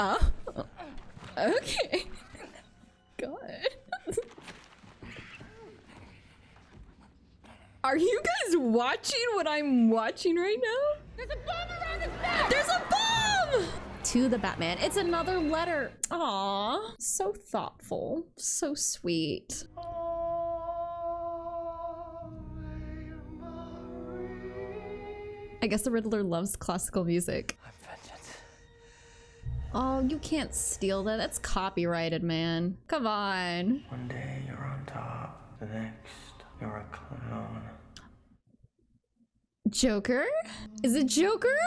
Oh, okay. God. Are you guys watching what I'm watching right now? There's a bomb around his back! There's a bomb! To the Batman. It's another letter. Aww. So thoughtful. So sweet. I guess the Riddler loves classical music. I'm Vincent. Oh, you can't steal that. That's copyrighted, man. Come on. One day you're on top, the next you're a clown. Joker? Is it Joker?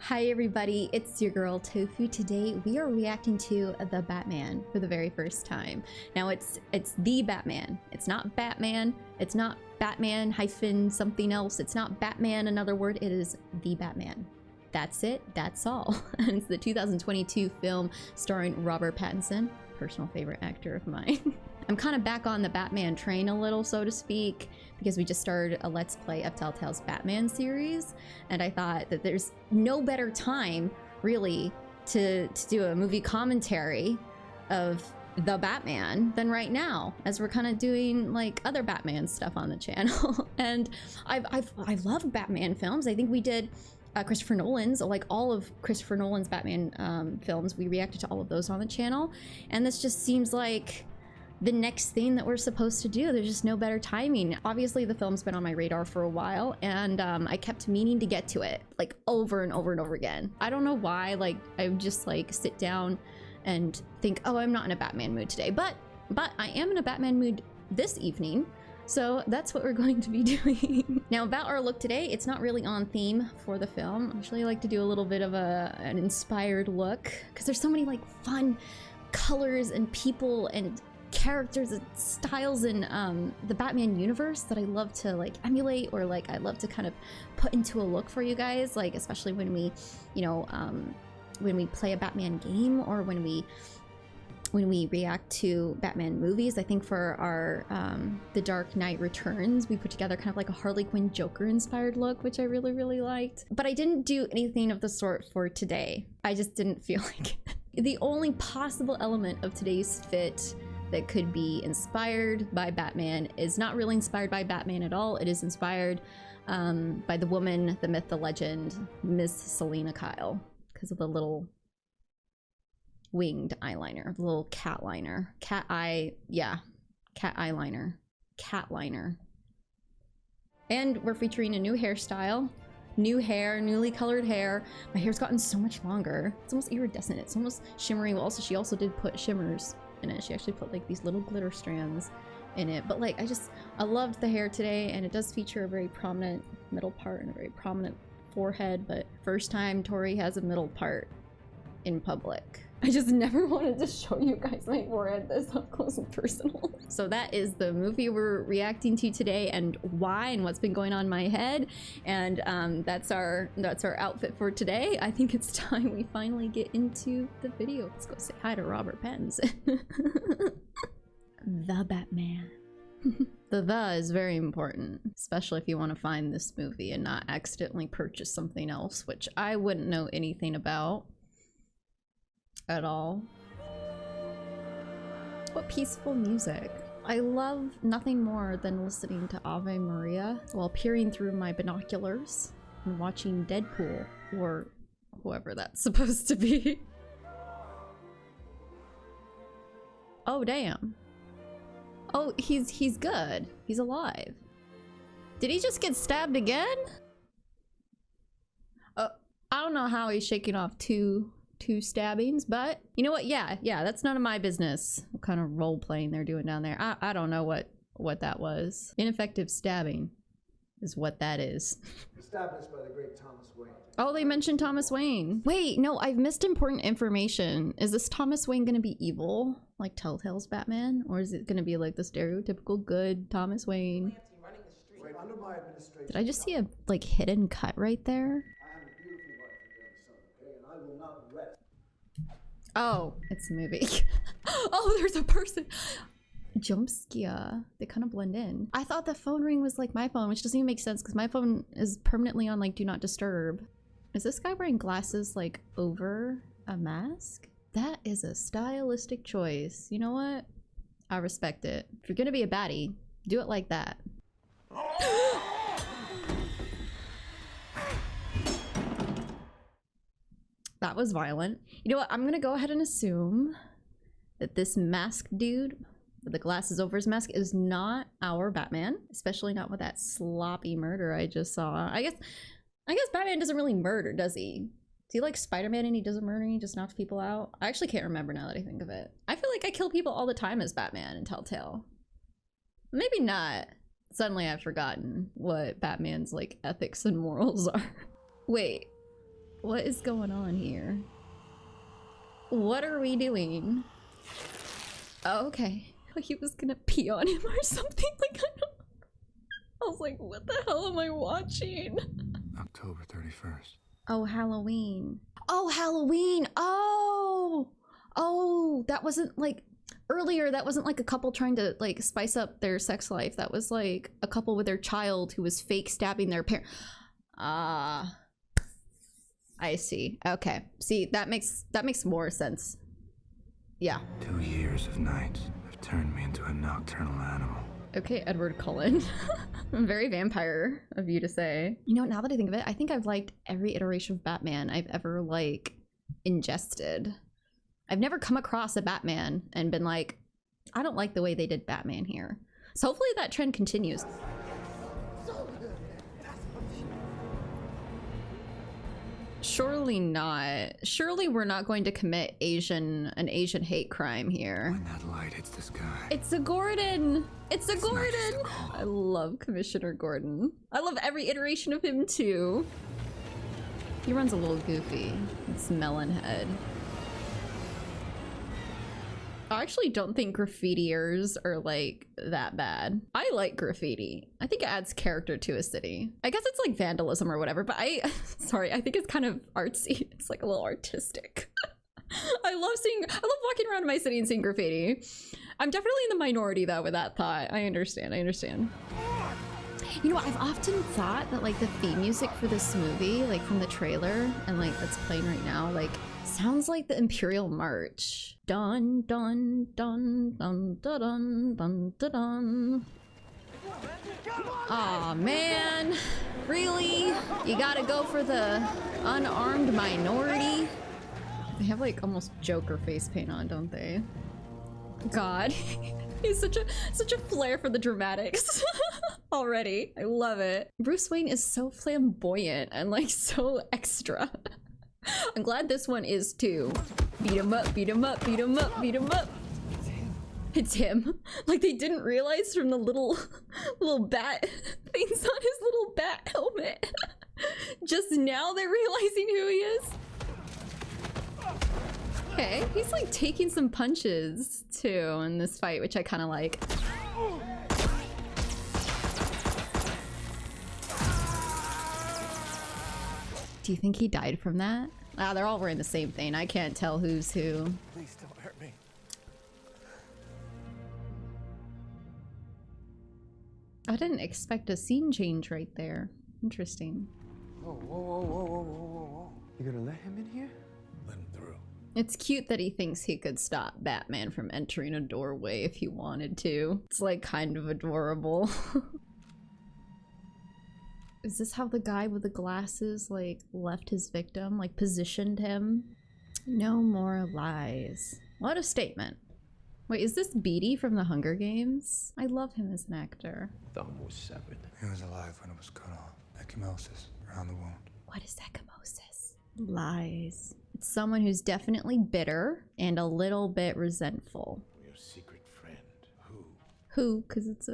Hi everybody, it's your girl Tofu. Today we are reacting to The Batman for the very first time. Now it's The Batman. It's not Batman. It's not Batman hyphen something else. It's not Batman, another word. It is The Batman. That's it. That's all. And it's the 2022 film starring Robert Pattinson, personal favorite actor of mine. I'm kind of back on the Batman train a little, so to speak, because we just started a Let's Play of Telltale's Batman series, and I thought that there's no better time, really, to do a movie commentary of the Batman than right now, as we're kind of doing like other Batman stuff on the channel. And I love Batman films. I think we did Christopher Nolan's, like all of Christopher Nolan's Batman films. We reacted to all of those on the channel, and this just seems like the next thing that we're supposed to do. There's just no better timing. Obviously the film's been on my radar for a while, and I kept meaning to get to it like over and over and over again. I don't know why, like I would just like sit down and think, oh, I'm not in a Batman mood today, but I am in a Batman mood this evening. So that's what we're going to be doing. Now about our look today, it's not really on theme for the film. I usually like to do a little bit of an inspired look, because there's so many like fun colors and people and characters and styles in the Batman universe that I love to like emulate, or like I love to kind of put into a look for you guys, like especially when we, you know, when we play a Batman game, or when we react to Batman movies. I think for our The Dark Knight Returns, we put together kind of like a Harley Quinn Joker inspired look, which I really liked. But I didn't do anything of the sort for today. I just didn't feel like it. The only possible element of today's fit that could be inspired by Batman is not really inspired by Batman at all. It is inspired by the woman, the myth, the legend, Miss Selena Kyle, because of the little winged eyeliner, the little cat liner, cat eye, yeah, cat eyeliner, cat liner. And we're featuring a new hairstyle, new hair, newly colored hair. My hair's gotten so much longer. It's almost iridescent. It's almost shimmery. Well, also she also did put shimmers in it. She actually put like these little glitter strands in it. But like I loved the hair today, and it does feature a very prominent middle part and a very prominent forehead, but first time Tori has a middle part in public. I just never wanted to show you guys my forehead this up close and personal. So that is the movie we're reacting to today, and why, and what's been going on in my head. And that's our outfit for today. I think it's time we finally get into the video. Let's go say hi to Robert Pattinson. The Batman. The is very important, especially if you want to find this movie and not accidentally purchase something else, which I wouldn't know anything about at all. What peaceful music. I love nothing more than listening to Ave Maria while peering through my binoculars and watching Deadpool, or whoever that's supposed to be. Oh damn. Oh, he's good. He's alive. Did he just get stabbed again? I don't know how he's shaking off two stabbings, but you know what? Yeah, that's none of my business. What kind of role playing they're doing down there? I don't know what that was. Ineffective stabbing is what that is. Established by the great Thomas Wayne. Oh, they mentioned Thomas Wayne. Wait, no, I've missed important information. Is this Thomas Wayne gonna be evil, like Telltale's Batman? Or is it gonna be like the stereotypical good Thomas Wayne? Wait, under my administration. Did I just see a like hidden cut right there? I have a beautiful wife and young son, okay? And I will not rest. Oh, it's a movie. Oh, there's a person. Jump scare. They kind of blend in. I thought the phone ring was like my phone, which doesn't even make sense because my phone is permanently on like do not disturb. Is this guy wearing glasses like over A mask? That is a stylistic choice. You know what? I respect it. If you're gonna be a baddie, do it like that. That was violent. You know what? I'm gonna go ahead and assume that this masked dude with the glasses over his mask is not our Batman, especially not with that sloppy murder I just saw. I guess Batman doesn't really murder, does he? Is he like Spider-Man and he doesn't murder, he just knocks people out? I actually can't remember now that I think of it. I feel like I kill people all the time as Batman in Telltale. Maybe not. Suddenly I've forgotten what Batman's like ethics and morals are. Wait, what is going on here? What are we doing? Oh, okay. He was gonna pee on him or something. Like, I was like, what the hell am I watching? October 31st. Oh, Halloween. Oh, Halloween. Oh, that wasn't like earlier. That wasn't like a couple trying to like spice up their sex life. That was like a couple with their child who was fake stabbing their parent. Ah, I see. Okay. See, that makes more sense. Yeah. 2 years of nights have turned me into a nocturnal animal. Okay, Edward Cullen. Very vampire of you to say. You know, now that I think of it, I think I've liked every iteration of Batman I've ever like ingested. I've never come across a Batman and been like, I don't like the way they did Batman here. So hopefully that trend continues. Surely not. Surely we're not going to commit an Asian hate crime here. When that light hits the sky. It's a Gordon. It's a It's not Gordon. just a call. I love Commissioner Gordon. I love every iteration of him too. He runs a little goofy. It's melon head. I actually don't think graffitiers are like that bad. I like graffiti. I think it adds character to a city. I guess it's like vandalism or whatever, but sorry, I think it's kind of artsy. It's like a little artistic. I love walking around in my city and seeing graffiti. I'm definitely in the minority though with that thought. I understand. You know, I've often thought that like the theme music for this movie, like from the trailer and like that's playing right now, like sounds like the Imperial March. Dun dun dun dun dun dun dun dun dun. Aw, man. Really? You gotta go for the unarmed minority? They have like almost Joker face paint on, don't they? God. He's such a flair for the dramatics already. I love it. Bruce Wayne is so flamboyant and like so extra. I'm glad this one is too. Beat him up, beat him up, beat him up, beat him up. It's him. Like they didn't realize from the little bat things on his little bat helmet. Just now they're realizing who he is. Okay, he's like taking some punches too in this fight, which I kind of like. Do you think he died from that? Ah, they're all wearing the same thing. I can't tell who's who. Please don't hurt me. I didn't expect a scene change right there. Interesting. Whoa. You gonna let him in here? Let him through. It's cute that he thinks he could stop Batman from entering a doorway if he wanted to. It's like kind of adorable. Is this how the guy with the glasses like left his victim, like positioned him? No more lies. What a statement. Wait, is this Beatty from the Hunger Games? I love him as an actor. Thumb was severed. He was alive when it was cut off. Ecchymosis around the wound. What is ecchymosis? Lies. It's someone who's definitely bitter and a little bit resentful. Your secret friend. Who? Who? Because it's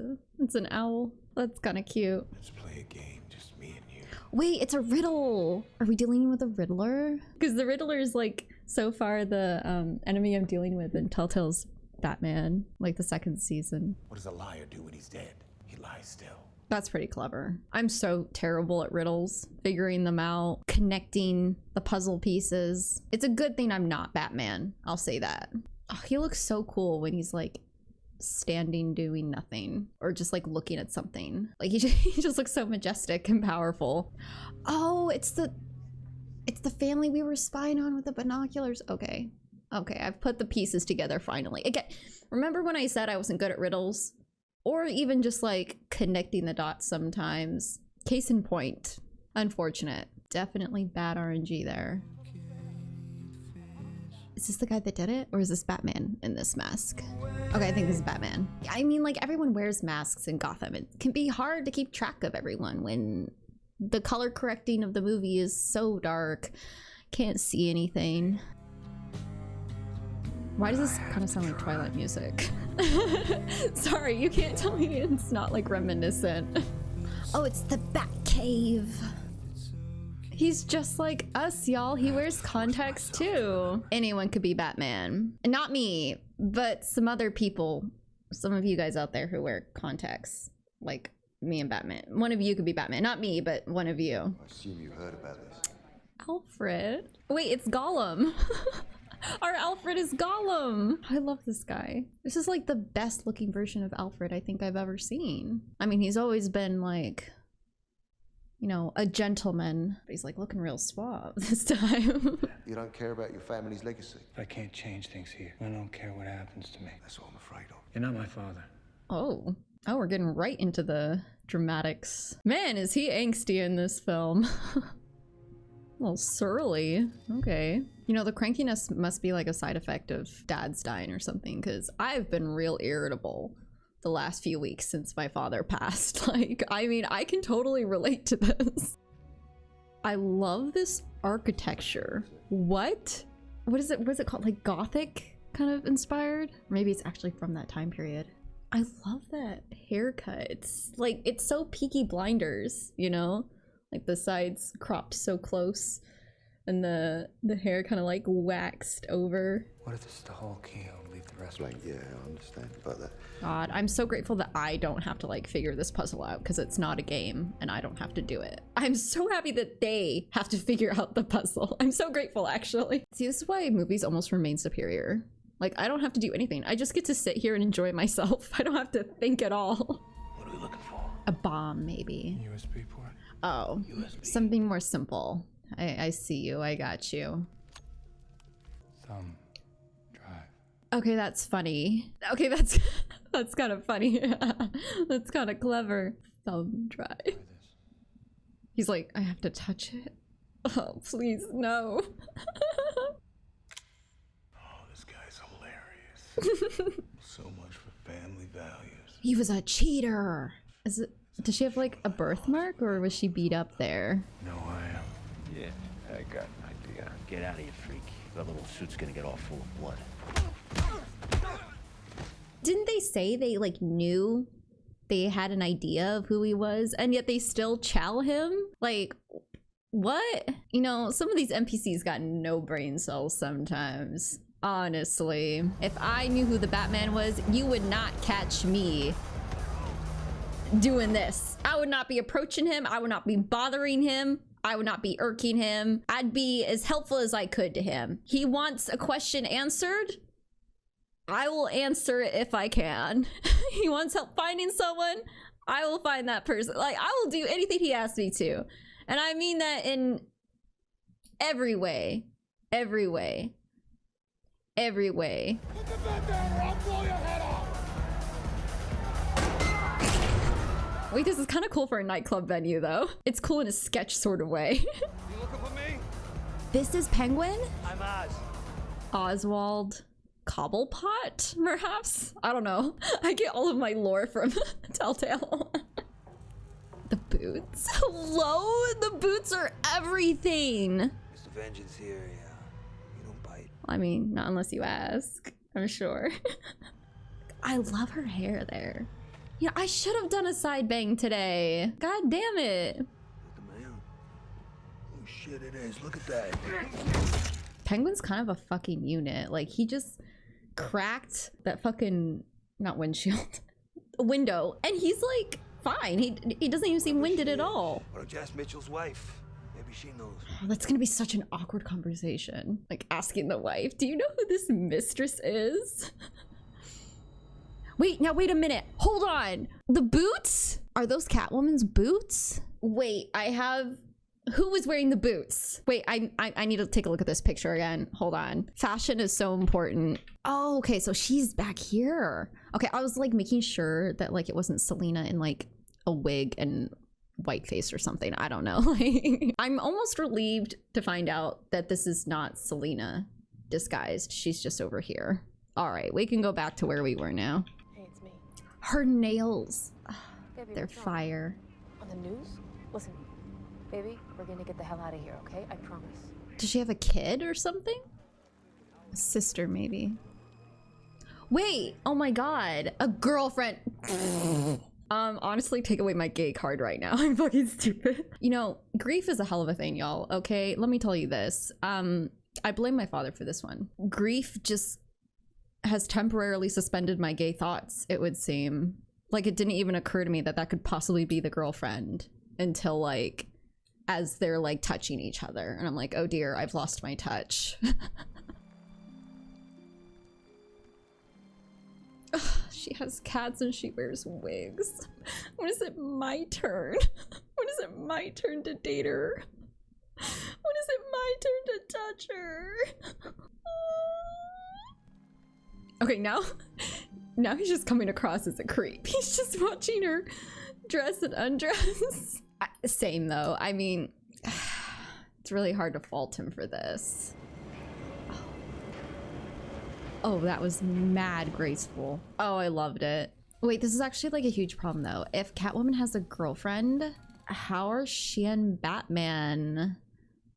an owl. That's kind of cute. Let's play a game, just me and you. Wait, it's a riddle. Are we dealing with a Riddler? Because the Riddler is like so far the enemy I'm dealing with in Telltale's Batman, like the second season. What does a liar do when he's dead? He lies still. That's pretty clever. I'm so terrible at riddles, figuring them out, connecting the puzzle pieces. It's a good thing I'm not Batman. I'll say that. Oh, he looks so cool when he's like standing doing nothing or just like looking at something. Like he just looks so majestic and powerful. Oh, it's It's the family we were spying on with the binoculars. Okay. Okay, I've put the pieces together finally. Again, remember when I said I wasn't good at riddles? Or even just like connecting the dots sometimes. Case in point. Unfortunate. Definitely bad RNG there. Is this the guy that did it? Or is this Batman in this mask? Okay, I think this is Batman. I mean, like, everyone wears masks in Gotham. It can be hard to keep track of everyone when the color correcting of the movie is so dark. Can't see anything. Why does this kind of sound like Twilight music? Sorry, you can't tell me it's not like reminiscent. Oh, it's the Batcave. He's just like us, y'all. He wears contacts too. Anyone could be Batman. Not me, but some other people. Some of you guys out there who wear contacts. Like me and Batman. One of you could be Batman. Not me, but one of you. I assume you heard about this. Alfred. Wait, it's Gollum. Our Alfred is Gollum. I love this guy. This is like the best looking version of Alfred I think I've ever seen. I mean, he's always been like, you know, a gentleman. But he's like looking real suave this time. You don't care about your family's legacy? I can't change things here. I don't care what happens to me. That's what I'm afraid of. You're not my father. Oh. Oh, we're getting right into the dramatics. Man, is he angsty in this film. A little surly. Okay. You know, the crankiness must be like a side effect of dad's dying or something, because I've been real irritable the last few weeks since my father passed. Like, I mean, I can totally relate to this. I love this architecture. What? What is it called? Like Gothic kind of inspired? Maybe it's actually from that time period. I love that haircut. It's like, it's so Peaky Blinders, you know? Like the sides cropped so close and the hair kind of like waxed over. What if this is the whole key? I'll leave the rest. Like, yeah, I understand about that. God, I'm so grateful that I don't have to like figure this puzzle out because it's not a game and I don't have to do it. I'm so happy that they have to figure out the puzzle. I'm so grateful, actually. See, this is why movies almost remain superior. Like, I don't have to do anything. I just get to sit here and enjoy myself. I don't have to think at all. What are we looking for? A bomb, maybe. USB port. Oh, USB. something more simple. I see you. I got you. Thumb drive. Okay, that's funny. Okay, that's kind of funny. That's kind of clever. Thumb drive. Try this. He's like, I have to touch it. Oh, please, no. Oh, this guy's hilarious. So much for family values. He was a cheater. Does she have like a birthmark or was she beat up there? No, I am. Yeah, I got an idea. Get out of here, freak. That little suit's gonna get all full of blood. Didn't they say they like knew they had an idea of who he was and yet they still chow him? Like, what? You know, some of these NPCs got no brain cells sometimes. Honestly, if I knew who the Batman was, you would not catch me doing this. I would not be approaching him. I would not be bothering him. I would not be irking him. I'd be as helpful as I could to him. He wants a question answered. I will answer it if I can. He wants help finding someone. I will find that person. Like, I will do anything he asks me to. And I mean that in every way. Every way. Every way. Put the gun down or I'll blow your head off! Wait, this is kind of cool for a nightclub venue, though. It's cool in a sketch sort of way. You looking for me? This is Penguin? I'm Oz. Oswald Cobblepot, perhaps? I don't know. I get all of my lore from Telltale. The boots. Hello? The boots are everything. Mr. Vengeance here, yeah. You don't bite. I mean, not unless you ask, I'm sure. I love her hair there. Yeah, I should have done a side bang today. God damn it. Look at man. Oh shit, it is. Look at that. Penguin's kind of a fucking unit. Like, he just cracked that fucking, not windshield, window, and he's like fine. He doesn't even seem winded at all. Or Jess Mitchell's wife. Maybe she knows. Oh, that's gonna be such an awkward conversation. Like asking the wife, do you know who this mistress is? Wait, now wait a minute. Hold on. The boots? Are those Catwoman's boots? Wait, I have Who was wearing the boots? Wait, I need to take a look at this picture again. Hold on. Fashion is so important. Oh, okay, so she's back here. Okay, I was like making sure that like it wasn't Selena in like a wig and white face or something. I don't know. Like, I'm almost relieved to find out that this is not Selena disguised. She's just over here. All right, we can go back to where we were now. Hey, it's me. Her nails, Baby, they're what's wrong? fire. On the news? Listen, baby, we're gonna get the hell out of here, okay? I promise. Does she have a kid or something? A sister, maybe. Wait, oh my God, a girlfriend. Honestly, take away my gay card right now. I'm fucking stupid. You know, grief is a hell of a thing, y'all, okay? Let me tell you this. I blame my father for this one. Grief just has temporarily suspended my gay thoughts, it would seem. Like, it didn't even occur to me that that could possibly be the girlfriend until, like, as they're, like, touching each other. And I'm like, oh dear, I've lost my touch. She has cats and she wears wigs. When is it my turn? When is it my turn to date her? When is it my turn to touch her? Okay, now he's just coming across as a creep. He's just watching her dress and undress. Same though. I mean, it's really hard to fault him for this. Oh, that was mad graceful. Oh, I loved it. Wait, this is actually like a huge problem though. If Catwoman has a girlfriend, how are she and Batman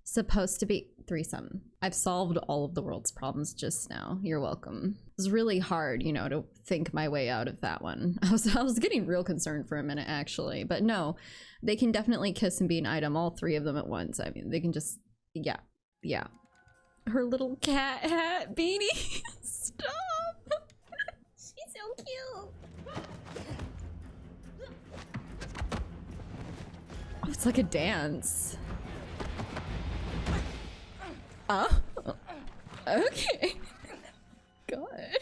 supposed to be threesome? I've solved all of the world's problems just now. You're welcome. It was really hard, you know, to think my way out of that one. I was getting real concerned for a minute actually, but no, they can definitely kiss and be an item, all three of them at once. I mean, they can just, yeah. Her little cat hat beanie. Stop. She's so cute. Oh, it's like a dance. Okay. God.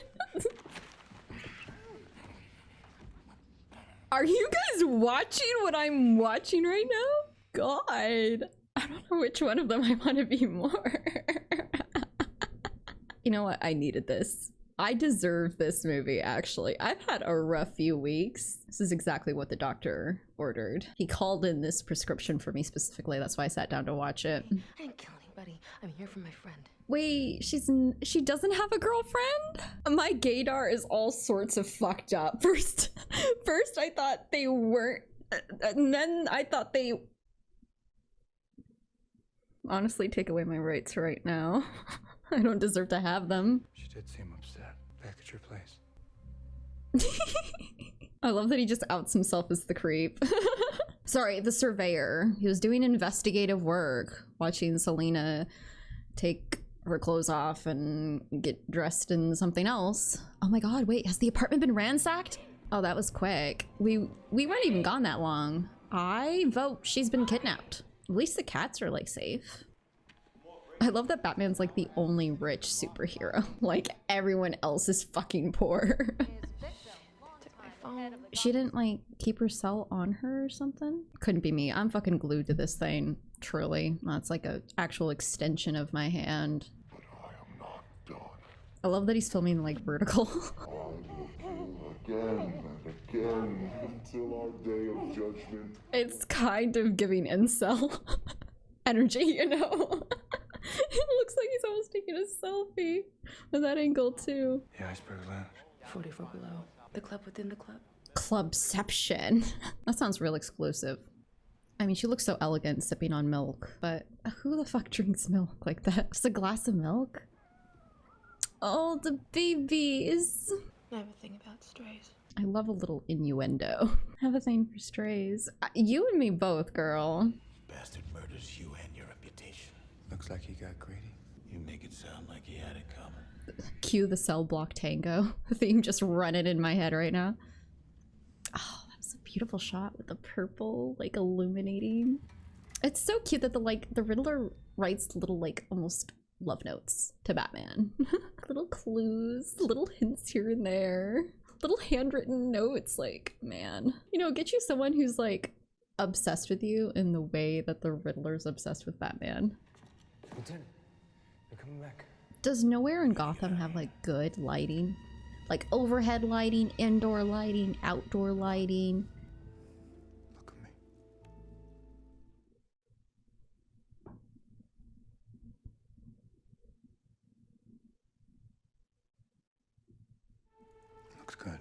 Are you guys watching what I'm watching right now? God. I don't know which one of them I want to be more. You know what? I needed this. I deserve this movie, actually. I've had a rough few weeks. This is exactly what the doctor ordered. He called in this prescription for me specifically. That's why I sat down to watch it. I didn't kill anybody. I'm here for my friend. Wait, she doesn't have a girlfriend? My gaydar is all sorts of fucked up. First I thought they weren't, and then I thought they... Honestly, take away my rights right now. I don't deserve to have them. She did seem upset. Back at your place. I love that he just outs himself as the creep. Sorry, the surveyor. He was doing investigative work, watching Selena take her clothes off and get dressed in something else. Oh my God, wait, has the apartment been ransacked? Oh, that was quick. We weren't even gone that long. I vote she's been kidnapped. At least the cats are like safe. I love that Batman's like the only rich superhero. Like everyone else is fucking poor. She didn't like keep her cell on her or something? Couldn't be me. I'm fucking glued to this thing. Truly. That's like an actual extension of my hand. But I am not done. I love that he's filming like vertical. I'll look you again and again until our day of judgment. It's kind of giving incel energy, you know? It looks like he's almost taking a selfie with that angle too. The Iceberg Lounge. 44 below. The club within the club. Clubception. That sounds real exclusive. I mean, she looks so elegant sipping on milk, but who the fuck drinks milk like that? Just a glass of milk? Oh, the babies. I have a thing about strays. I love a little innuendo. I have a thing for strays. You and me both, girl. Bastard murders you and your reputation. Looks like he got greedy. You make it sound like he had it coming. Cue the cell block tango theme just running in my head right now. Oh, that was a beautiful shot with the purple like illuminating. It's so cute that the Riddler writes little like almost love notes to Batman. Little clues, little hints here and there, little handwritten notes. Like, man, you know, get you someone who's like obsessed with you in the way that the Riddler's obsessed with Batman. Lieutenant, they're coming back. Does nowhere in Gotham have like good lighting? Like overhead lighting, indoor lighting, outdoor lighting? Look at me. Looks good.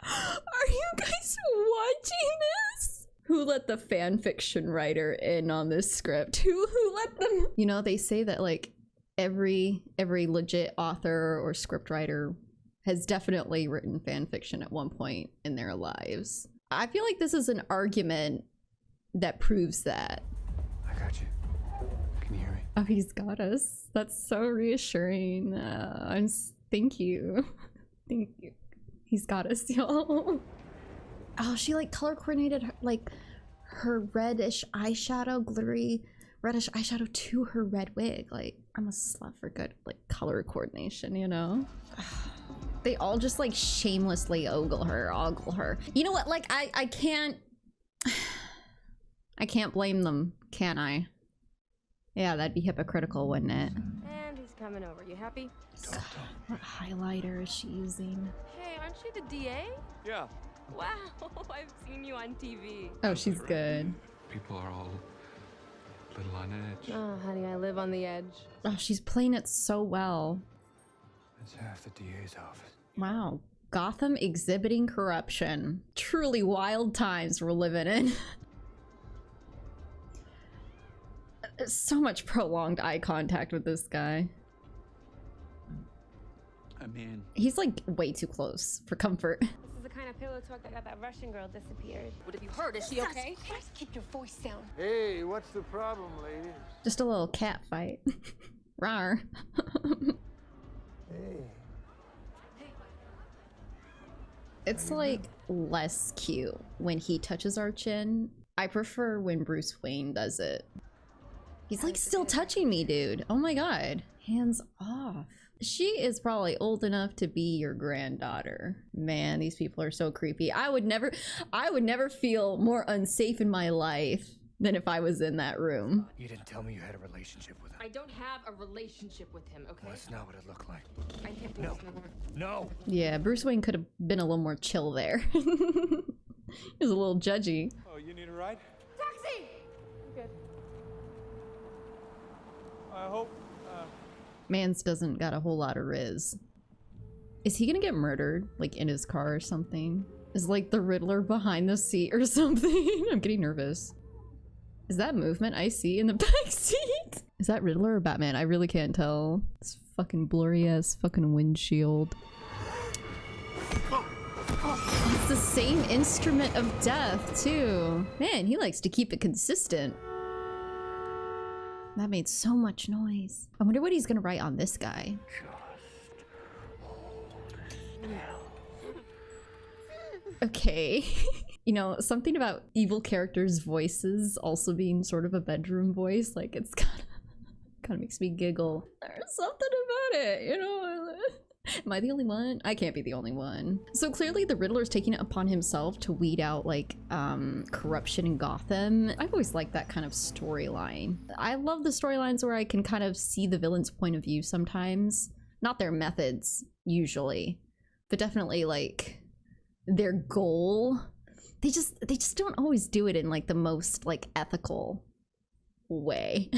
Are you guys watching this? Who let the fan fiction writer in on this script? Who let them? You know, they say that like every legit author or script writer has definitely written fan fiction at one point in their lives. I feel like this is an argument that proves that. I got you. Can you hear me? Oh, he's got us. That's so reassuring. Thank you. Thank you. He's got us, y'all. Oh, she like color coordinated her reddish eyeshadow, glittery reddish eyeshadow to her red wig. Like, I'm a slut for good like color coordination, you know? They all just like shamelessly ogle her. You know what? Like I can't blame them, can I? Yeah, that'd be hypocritical, wouldn't it? And he's coming over. You happy? God, what highlighter is she using? Hey, aren't you the DA? Yeah. Wow, I've seen you on TV. Oh, she's good. People are all a little on edge. Oh, honey, I live on the edge. Oh, she's playing it so well. It's half the DA's office. Wow. Gotham exhibiting corruption. Truly wild times we're living in. So much prolonged eye contact with this guy. I mean, He's like way too close for comfort. This is the kind of pillow talk that got that Russian girl disappeared. What have you heard? Is she okay? Just keep your voice down. Hey, what's the problem, ladies? Just a little cat fight. Rawr. Hey. It's like less cute when he touches our chin. I prefer when Bruce Wayne does it. He's like still touching me, dude. Oh my god. Hands off. She is probably old enough to be your granddaughter. Man, these people are so creepy. I would never feel more unsafe in my life than if I was in that room. You didn't tell me you had a relationship with him. I don't have a relationship with him, okay? Well, that's not what it looked like. I can't do No. this no more. No! Yeah, Bruce Wayne could have been a little more chill there. He was a little judgy. Oh, you need a ride? Taxi! Good. I hope, Mans doesn't got a whole lot of riz. Is he gonna get murdered, like in his car or something? Is like the Riddler behind the seat or something? I'm getting nervous. Is that movement I see in the back seat? Is that Riddler or Batman? I really can't tell. This fucking blurry ass fucking windshield. It's the same instrument of death too. Man, he likes to keep it consistent. That made so much noise. I wonder what he's gonna write on this guy. Okay. You know, something about evil characters' voices also being sort of a bedroom voice, like it's kind of makes me giggle. There's something about it, you know? Am I the only one? I can't be the only one. So clearly the Riddler's taking it upon himself to weed out like corruption in Gotham. I've always liked that kind of storyline. I love the storylines where I can kind of see the villain's point of view sometimes. Not their methods, usually, but definitely like their goal. They just don't always do it in like the most like ethical way,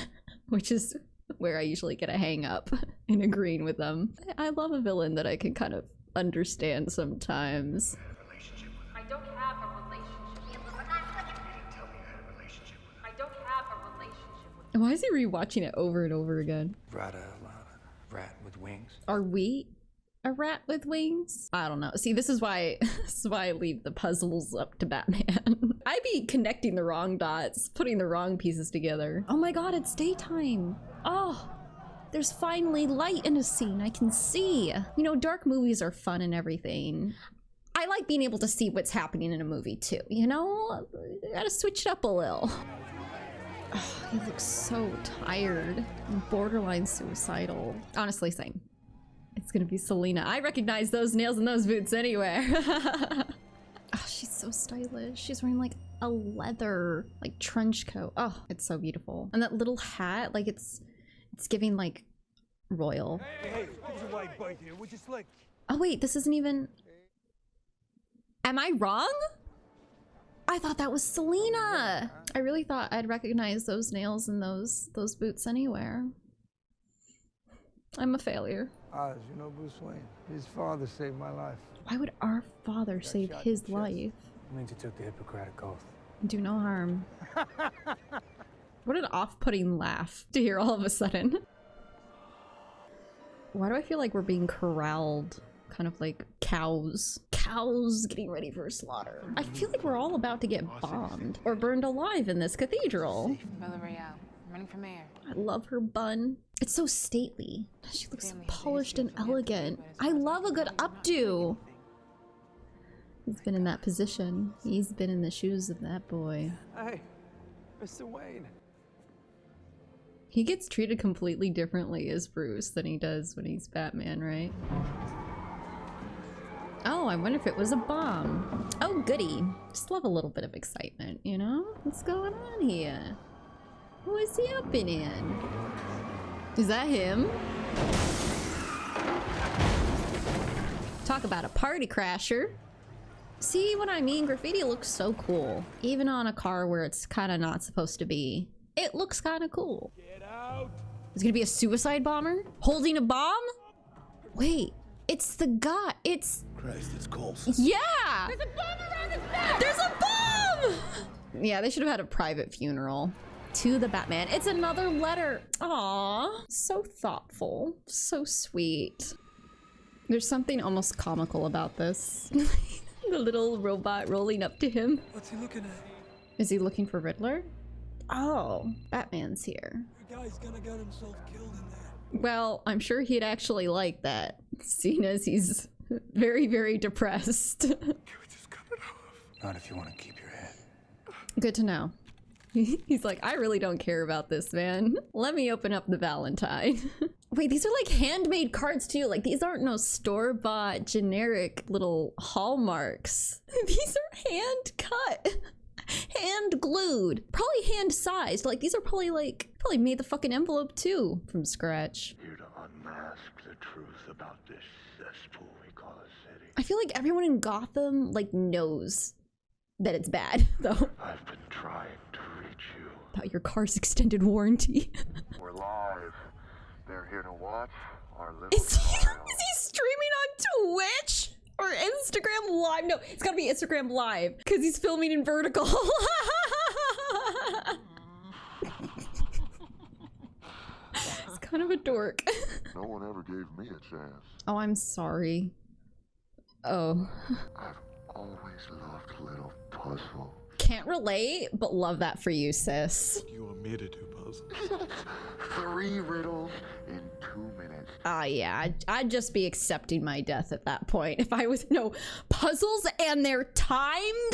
which is where I usually get a hang up in agreeing with them. I love a villain that I can kind of understand sometimes. I don't have a relationship with him. I don't have a relationship with him. Why is he rewatching it over and over again? Rat with wings. Are we a rat with wings? I don't know. See, this is why I leave the puzzles up to Batman. I be connecting the wrong dots, putting the wrong pieces together. Oh my god, it's daytime. Oh, there's finally light in a scene. I can see. You know, dark movies are fun and everything. I like being able to see what's happening in a movie too, you know? You gotta switch it up a little. Oh, he looks so tired and borderline suicidal. Honestly, same. It's gonna be Selena. I recognize those nails and those boots anywhere. Oh, she's so stylish. She's wearing like a leather like trench coat. Oh, it's so beautiful. And that little hat, like it's giving like royal. Hey, there's a white bite here. Would you slick? Oh wait, this isn't even... Am I wrong? I thought that was Selena. I really thought I'd recognize those nails and those boots anywhere. I'm a failure. Oz, you know Bruce Wayne. His father saved my life. Why would our father save his life? It means he took the Hippocratic Oath. Do no harm. What an off-putting laugh to hear all of a sudden. Why do I feel like we're being corralled? Kind of like cows. Cows getting ready for slaughter. I feel like we're all about to get bombed or burned alive in this cathedral. Brother Royale, I'm running for mayor. I love her bun. It's so stately. She looks so polished and elegant. I love a good updo. He's been in that position. He's been in the shoes of that boy. Hey, Mr. Wayne. He gets treated completely differently as Bruce than he does when he's Batman, right? Oh, I wonder if it was a bomb. Oh, goody. Just love a little bit of excitement, you know? What's going on here? Who is he up in? Is that him? Talk about a party crasher. See what I mean? Graffiti looks so cool. Even on a car where it's kind of not supposed to be. It looks kind of cool. Get out. Is it gonna be a suicide bomber? Holding a bomb? Wait, it's the guy. It's... Christ, it's Coulson. Yeah! There's a bomb around his neck! There's a bomb! Yeah, they should have had a private funeral. To the Batman. It's another letter. Aww. So thoughtful. So sweet. There's something almost comical about this. The little robot rolling up to him. What's he looking at? Is he looking for Riddler? Oh, Batman's here. The guy's gonna get himself killed in there. Well, I'm sure he'd actually like that, seeing as he's very, very depressed. Can we just cut it off? Not if you want to keep your head. Good to know. He's like, I really don't care about this, man. Let me open up the Valentine. Wait, these are like handmade cards too. Like these aren't no store-bought generic little hallmarks. These are hand cut, hand glued, probably hand sized. Like these are probably made the fucking envelope too from scratch. Here to unmask the truth about this cesspool we call a city. I feel like everyone in Gotham like knows that it's bad though. I've been trying to reach you. About your car's extended warranty. We're live. They're here to watch our little Is he trial. streaming on Twitch or Instagram Live? No, it's gotta be Instagram Live because he's filming in vertical. It's kind of a dork. No one ever gave me a chance. Oh, I'm sorry. Oh. I've always loved little puzzles. Can't relate, but love that for you, sis. You want me to do puzzles? 3 riddles in 2 minutes. Yeah, I'd just be accepting my death at that point. If I was no puzzles and they're timed,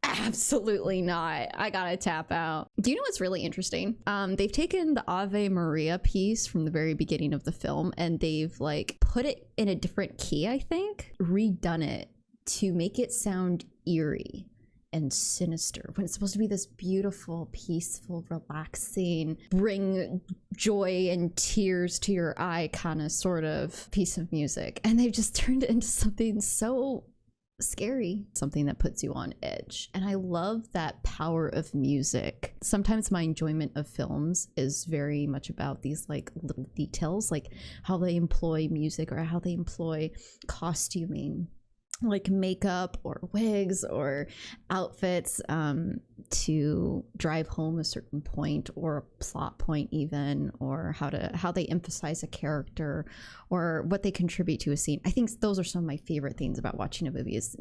absolutely not. I gotta tap out. Do you know what's really interesting? They've taken the Ave Maria piece from the very beginning of the film and they've like put it in a different key, I think, redone it to make it sound eerie and sinister when it's supposed to be this beautiful, peaceful, relaxing, bring joy and tears to your eye kind of sort of piece of music. And they've just turned it into something so scary, something that puts you on edge. And I love that power of music. Sometimes my enjoyment of films is very much about these like little details, like how they employ music or how they employ costuming, like makeup or wigs or outfits to drive home a certain point or a plot point even, or how they emphasize a character or what they contribute to a scene. I think those are some of my favorite things about watching a movie is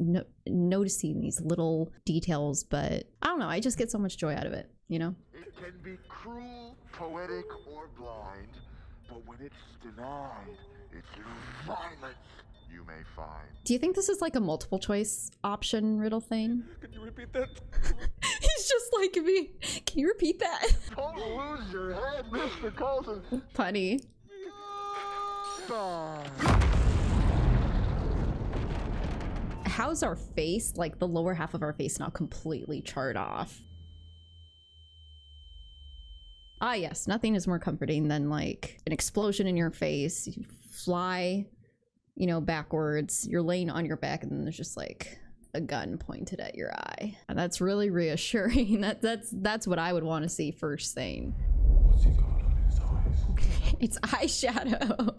noticing these little details, but I don't know, I just get so much joy out of it, you know? It can be cruel, poetic, or blind, but when it's denied, it's violence you may find. Do you think this is like a multiple choice option riddle thing? Can you repeat that? He's just like me. Can you repeat that? Don't lose your head, Mr. Coulson. Funny. how's our face, like the lower half of our face, not completely charred off? Ah, yes, nothing is more comforting than like an explosion in your face. You fly, you know, backwards. You're laying on your back, and then there's just like a gun pointed at your eye. And that's really reassuring. That's what I would want to see first thing. What's he got on his eyes? It's eyeshadow.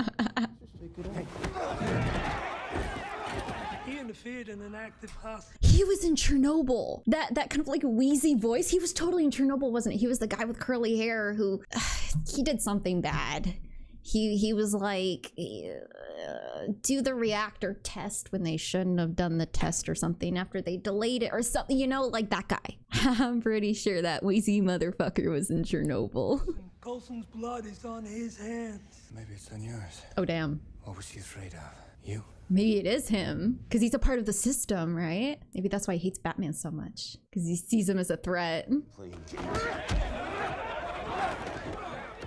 He interfered in an active hostage. He was in Chernobyl. That kind of like wheezy voice. He was totally in Chernobyl, wasn't it? He was the guy with curly hair who he did something bad. He was like, do the reactor test when they shouldn't have done the test or something after they delayed it or something, you know, like that guy. I'm pretty sure that wheezy motherfucker was in Chernobyl. Coulson's blood is on his hands. Maybe it's on yours. Oh, damn. What was he afraid of? You? Maybe it is him, because he's a part of the system, right? Maybe that's why he hates Batman so much, because he sees him as a threat. Please.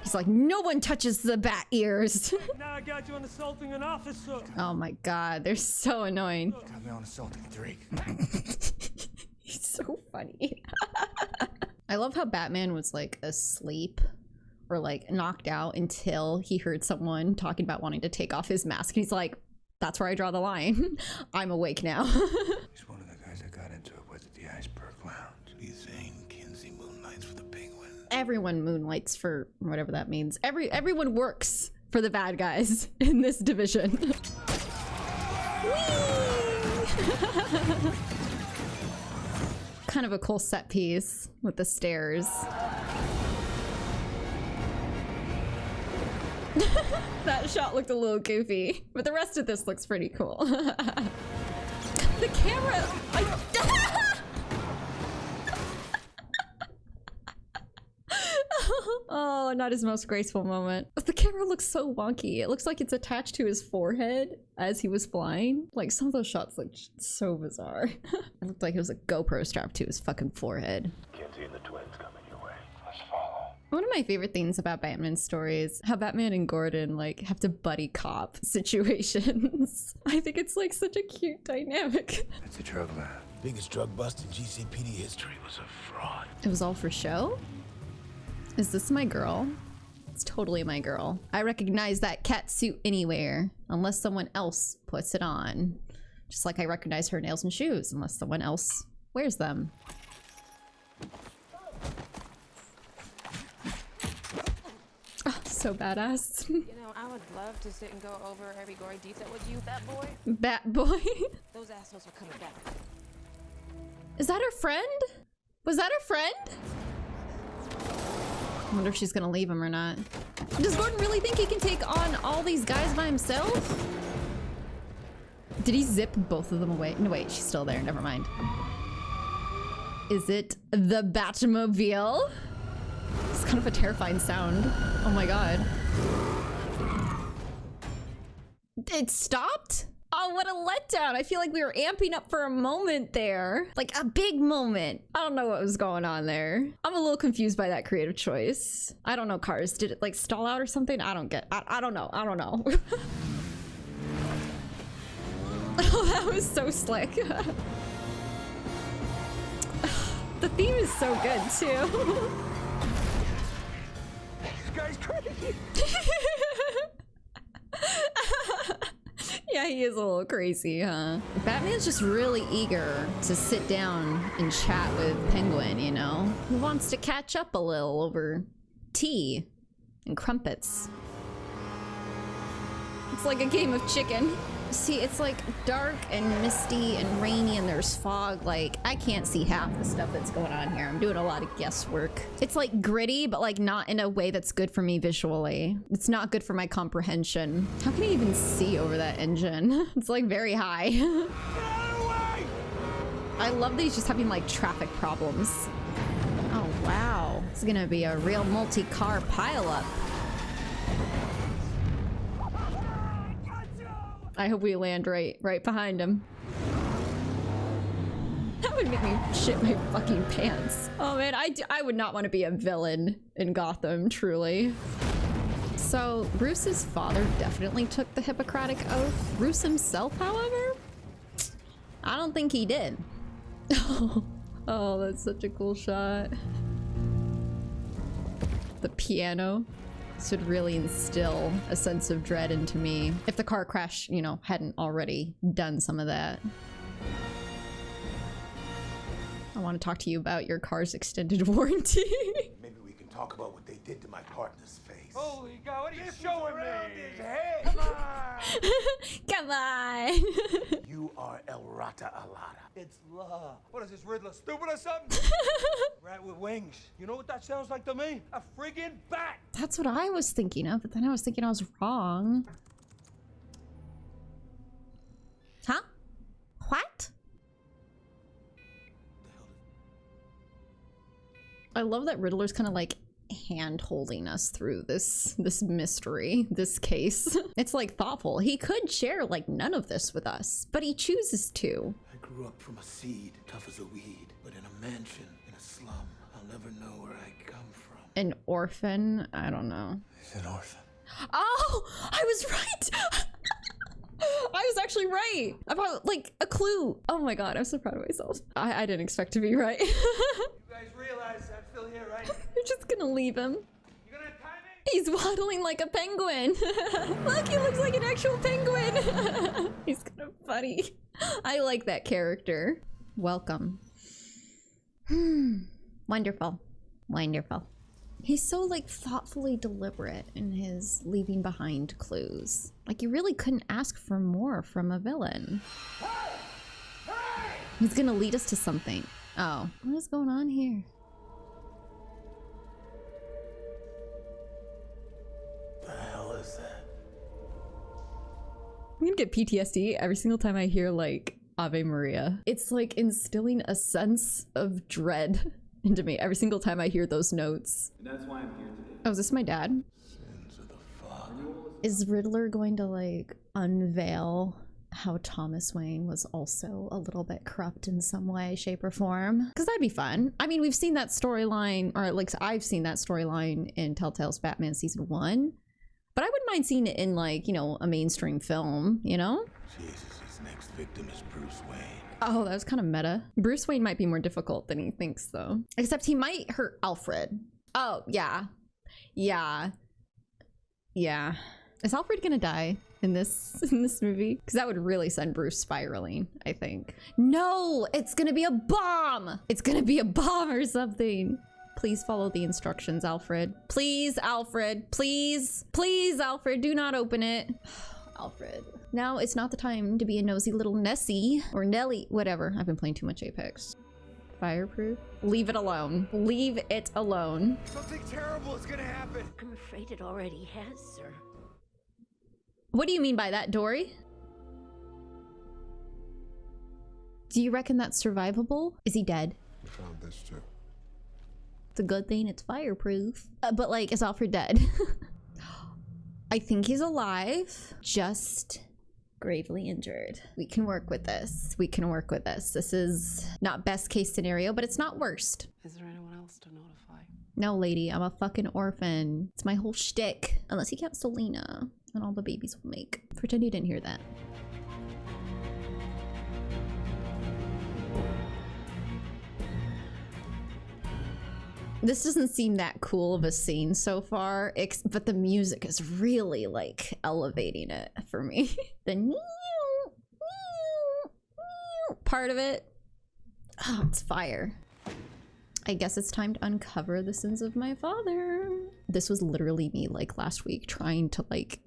He's like, no one touches the bat ears. Now I got you on assaulting an officer. Oh my god, they're so annoying. Got me on assaulting Drake. He's so funny. I love how Batman was like asleep or like knocked out until he heard someone talking about wanting to take off his mask. He's like, that's where I draw the line. I'm awake now. He's one of the guys that got into it with the Iceberg Lounge. These Zane Kinsey moonlights for the Penguin. Everyone Moonlights for whatever that means. Everyone works for the bad guys in this division. Kind of a cool set piece with the stairs. That shot looked a little goofy, but the rest of this looks pretty cool. The camera! Oh, not his most graceful moment. The camera looks so wonky. It looks like it's attached to his forehead as he was flying. Like, some of those shots look so bizarre. It looked like it was a GoPro strapped to his fucking forehead. Kinsey and the twins coming your way. Let's follow. One of my favorite things about Batman's stories, how Batman and Gordon like have to buddy cop situations. I think it's like such a cute dynamic. It's a drug lab. Biggest drug bust in GCPD history. Was a fraud. It was all for show? Is this my girl? It's totally my girl. I recognize that cat suit anywhere, unless someone else puts it on. Just like I recognize her nails and shoes, unless someone else wears them. Oh, so badass. You know, I would love to sit and go over every gory detail with you, Bat Boy. Bat Boy? Those assholes are coming back. Is that her friend? Was that her friend? I wonder if she's gonna leave him or not. Does Gordon really think he can take on all these guys by himself? Did he zip both of them away? No, wait, she's still there. Never mind. Is it the Batmobile? It's kind of a terrifying sound. Oh my god. It stopped? Oh, what a letdown. I feel like we were amping up for a moment there. Like a big moment. I don't know what was going on there. I'm a little confused by that creative choice. I don't know, Cars. Did it like stall out or something? I don't get, I don't know. I don't know. Oh, that was so slick. The theme is so good too. This guy's crazy. Yeah, he is a little crazy, huh? Batman's just really eager to sit down and chat with Penguin, you know? He wants to catch up a little over tea and crumpets. It's like a game of chicken. See, it's like dark and misty and rainy and there's fog. Like, I can't see half the stuff that's going on here. I'm doing a lot of guesswork. It's like gritty, but like not in a way that's good for me visually. It's not good for my comprehension. How can you even see over that engine? It's like very high. I love that he's just having like traffic problems. Oh, wow. It's gonna be a real multi-car pileup. I hope we land right behind him. That would make me shit my fucking pants. Oh man, I would not want to be a villain in Gotham, truly. So, Bruce's father definitely took the Hippocratic Oath. Bruce himself, however, I don't think he did. Oh, that's such a cool shot. The piano. This would really instill a sense of dread into me if the car crash, you know, hadn't already done some of that. I want to talk to you about your car's extended warranty. Maybe we can talk about what they did to my partner's face. Holy God, what are you showing me? His head. Come on! Come on. You are El Rata Alada. It's love. What is this, Riddler? Stupid or something? Rat with wings. You know what that sounds like to me? A friggin' bat! That's what I was thinking of, but then I was thinking I was wrong. Huh? What? I love that Riddler's kind of like hand holding us through this mystery, this case. It's like thoughtful. He could share like none of this with us, but he chooses to. I grew up from a seed, tough as a weed, but in a mansion, in a slum. I'll never know where I come from. An orphan? I don't know. He's an orphan. Oh, I was right. I was actually right about like a clue. Oh my God, I'm so proud of myself. I didn't expect to be right. You guys realize I'm still here, right? You're just gonna leave him. You gonna tie me? He's waddling like a penguin. Look, he looks like an actual penguin. He's kind of funny. I like that character. Welcome. Wonderful. Wonderful. He's so like thoughtfully deliberate in his leaving behind clues. Like you really couldn't ask for more from a villain. He's gonna lead us to something. Oh, what is going on here? The hell is that? I'm gonna get PTSD every single time I hear like Ave Maria. It's like instilling a sense of dread into me every single time I hear those notes. And that's why I'm here today. Oh, is this my dad? Sins of the father. Is Riddler going to like unveil how Thomas Wayne was also a little bit corrupt in some way, shape, or form? Because that'd be fun. I mean, we've seen that storyline, or at least I've seen that storyline in Telltale's Batman Season 1. But I wouldn't mind seeing it in like, you know, a mainstream film, you know? Jesus, his next victim is Bruce Wayne. Oh, that was kind of meta. Bruce Wayne might be more difficult than he thinks, though. Except he might hurt Alfred. Oh, yeah. Yeah. Yeah. Is Alfred gonna die in this movie? Because that would really send Bruce spiraling, I think. No! It's gonna be a bomb! It's gonna be a bomb or something. Please follow the instructions, Alfred. Please, Alfred. Please. Please, Alfred. Do not open it. Alfred. Now it's not the time to be a nosy little Nessie or Nelly, whatever. I've been playing too much Apex. Fireproof? Leave it alone. Leave it alone. Something terrible is gonna happen. I'm afraid it already has, sir. What do you mean by that, Dory? Do you reckon that's survivable? Is he dead? I found this too. It's a good thing it's fireproof. But like, is Alfred dead? I think he's alive, just gravely injured. We can work with this. We can work with this. This is not best case scenario, but it's not worst. Is there anyone else to notify? No, lady, I'm a fucking orphan. It's my whole shtick. Unless you count Selena and all the babies will make. Pretend you didn't hear that. This doesn't seem that cool of a scene so far, but the music is really like elevating it for me. The part of it, oh, it's fire. I guess it's time to uncover the sins of my father. This was literally me like last week trying to like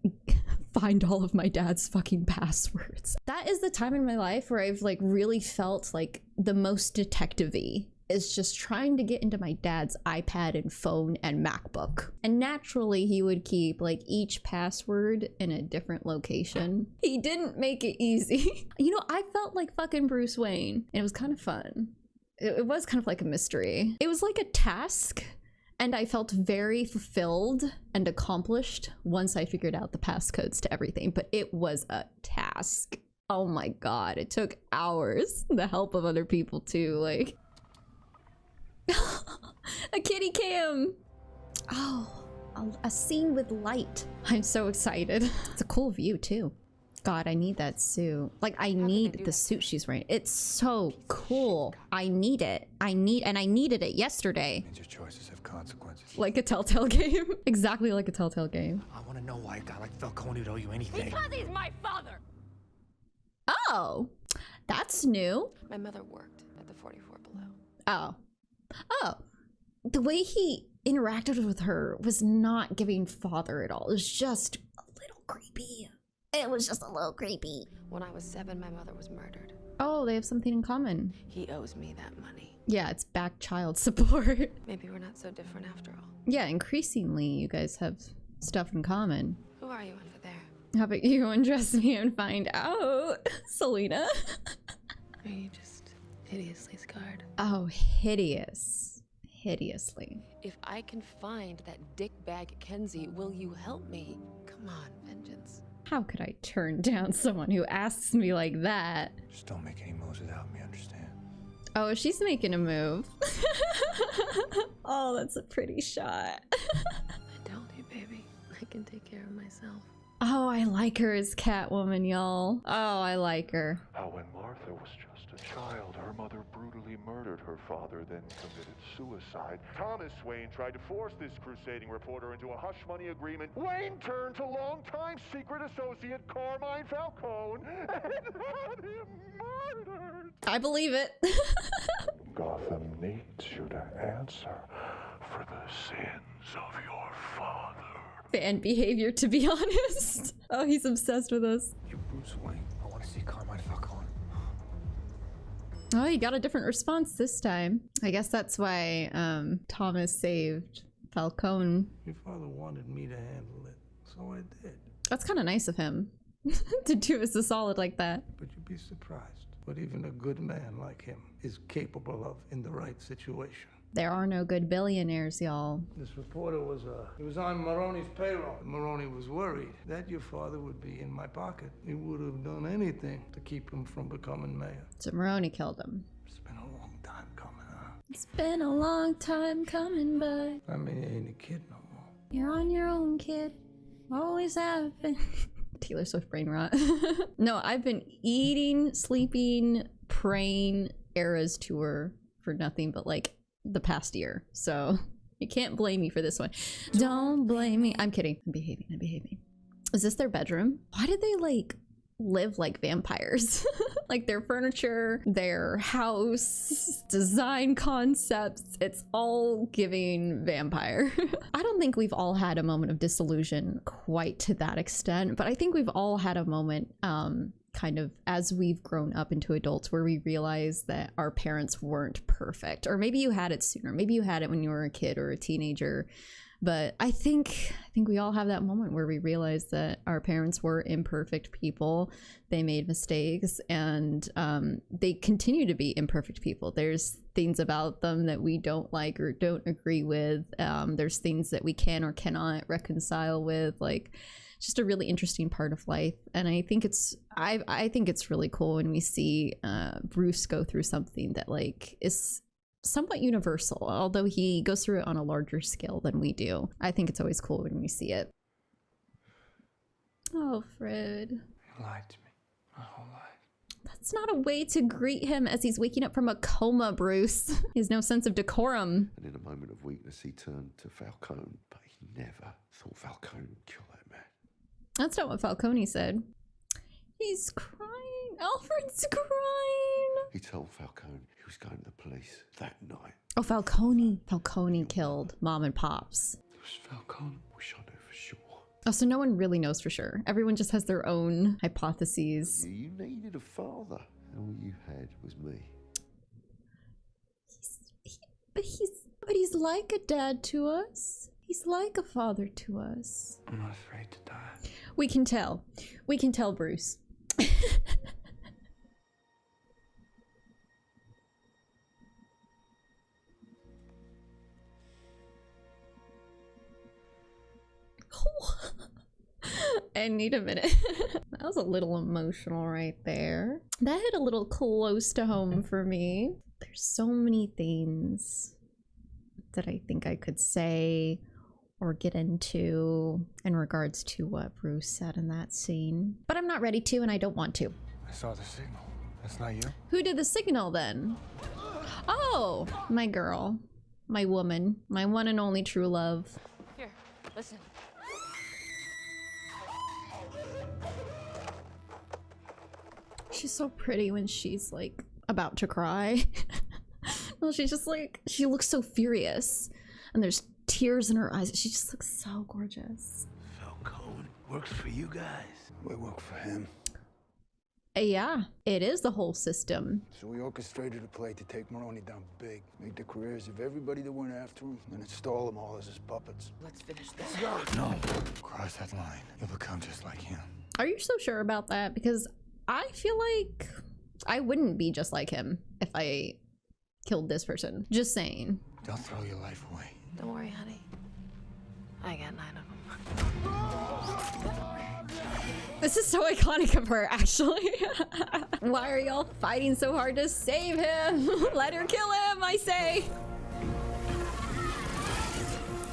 find all of my dad's fucking passwords. That is the time in my life where I've like really felt like the most detective-y. Is just trying to get into my dad's iPad and phone and MacBook. And naturally he would keep like each password in a different location. He didn't make it easy. You know, I felt like fucking Bruce Wayne and it was kind of fun. It was kind of like a mystery. It was like a task and I felt very fulfilled and accomplished once I figured out the passcodes to everything, but it was a task. Oh my God, it took hours. The help of other people too, like. A kitty cam. Oh, a scene with light. I'm so excited. It's a cool view too. God, I need that suit. Like, I need the suit she's wearing. It's so cool. I need it. I needed it yesterday. And your choices have consequences. Like a Telltale game. Exactly like a Telltale game. I want to know why a guy like Falcone would owe you anything. Because he's my father! Oh, that's new. My mother worked at the 44 Below. Oh. Oh. The way he interacted with her was not giving father at all. It was just a little creepy. It was just a little creepy. When I was 7, my mother was murdered. Oh, they have something in common. He owes me that money. Yeah, it's back child support. Maybe we're not so different after all. Yeah, increasingly you guys have stuff in common. Who are you over there? How about you undress me and find out, Selena? Are you just hideously scarred? Oh, hideous. Hideously. If I can find that dickbag Kenzie, will you help me? Come on, Vengeance. How could I turn down someone who asks me like that? Just don't make any moves without me, understand? Oh, she's making a move. Oh, that's a pretty shot. I told you, baby. I can take care of myself. Oh, I like her as Catwoman, y'all. Oh, I like her. How when Martha was just a child, her mother brutally murdered her father, then committed suicide. Thomas Wayne tried to force this crusading reporter into a hush money agreement. Wayne turned to longtime secret associate Carmine Falcone and had him murdered. I believe it. Gotham needs you to answer for the sins of your father. Fan behavior, to be honest. Oh, he's obsessed with us. You Bruce Wayne. I want to see Carmine Falcone. Oh, he got a different response this time. I guess that's why Thomas saved Falcone. Your father wanted me to handle it, so I did. That's kind of nice of him to do us a solid like that. But you'd be surprised what even a good man like him is capable of in the right situation. There are no good billionaires, y'all. This reporter was on Maroney's payroll. Maroney was worried that your father would be in my pocket. He would have done anything to keep him from becoming mayor. So Maroney killed him. It's been a long time coming, huh? It's been a long time coming, but I mean, you ain't a kid no more. you're on your own, kid. Always have been. Taylor Swift brain rot. No, I've been eating, sleeping, praying Eras tour for nothing but like the past year, so you can't blame me for this one. Don't blame me. I'm kidding. I'm behaving. Is this their bedroom? Why did they like live like vampires? Like their furniture, their house, design concepts, it's all giving vampire. I don't think we've all had a moment of disillusion quite to that extent, but I think we've all had a moment kind of as we've grown up into adults where we realize that our parents weren't perfect. Or maybe you had it sooner. Maybe you had it when you were a kid or a teenager. But I think we all have that moment where we realize that our parents were imperfect people. They made mistakes, and they continue to be imperfect people. There's things about them that we don't like or don't agree with. There's things that we can or cannot reconcile with, like just a really interesting part of life. And I think it's really cool when we see Bruce go through something that like is somewhat universal, although he goes through it on a larger scale than we do. I think it's always cool when we see it. Oh, Fred. You lied to me my whole life. That's not a way to greet him as he's waking up from a coma, Bruce. He has no sense of decorum. And in a moment of weakness, he turned to Falcone, but he never thought Falcone would kill that man. That's not what Falcone said. He's crying. Alfred's crying. He told Falcone he was going to the police that night. Oh, Falcone. Falcone killed Mom and Pops. It was Falcone. Wish I knew for sure. Oh, so no one really knows for sure. Everyone just has their own hypotheses. You needed a father, and all you had was me. But he's like a dad to us. He's like a father to us. I'm not afraid to die. We can tell. We can tell, Bruce. I need a minute. That was a little emotional right there. That hit a little close to home for me. There's so many things that I think I could say or get into in regards to what Bruce said in that scene. But I'm not ready to, and I don't want to. I saw the signal. That's not you? Who did the signal then? Oh, my girl. My woman. My one and only true love. Here, listen. She's so pretty when she's like about to cry. Well, she's just like, she looks so furious and there's tears in her eyes. She just looks so gorgeous. Falcone works for you guys. We work for him. Yeah, it is the whole system. So we orchestrated a play to take Maroni down big, make the careers of everybody that went after him, and install them all as his puppets. Let's finish this. No, cross that line. You'll become just like him. Are you so sure about that? Because I feel like I wouldn't be just like him if I killed this person. Just saying. Don't throw your life away. Don't worry, honey. I got 9 of them. This is so iconic of her, actually. Why are y'all fighting so hard to save him? Let her kill him, I say.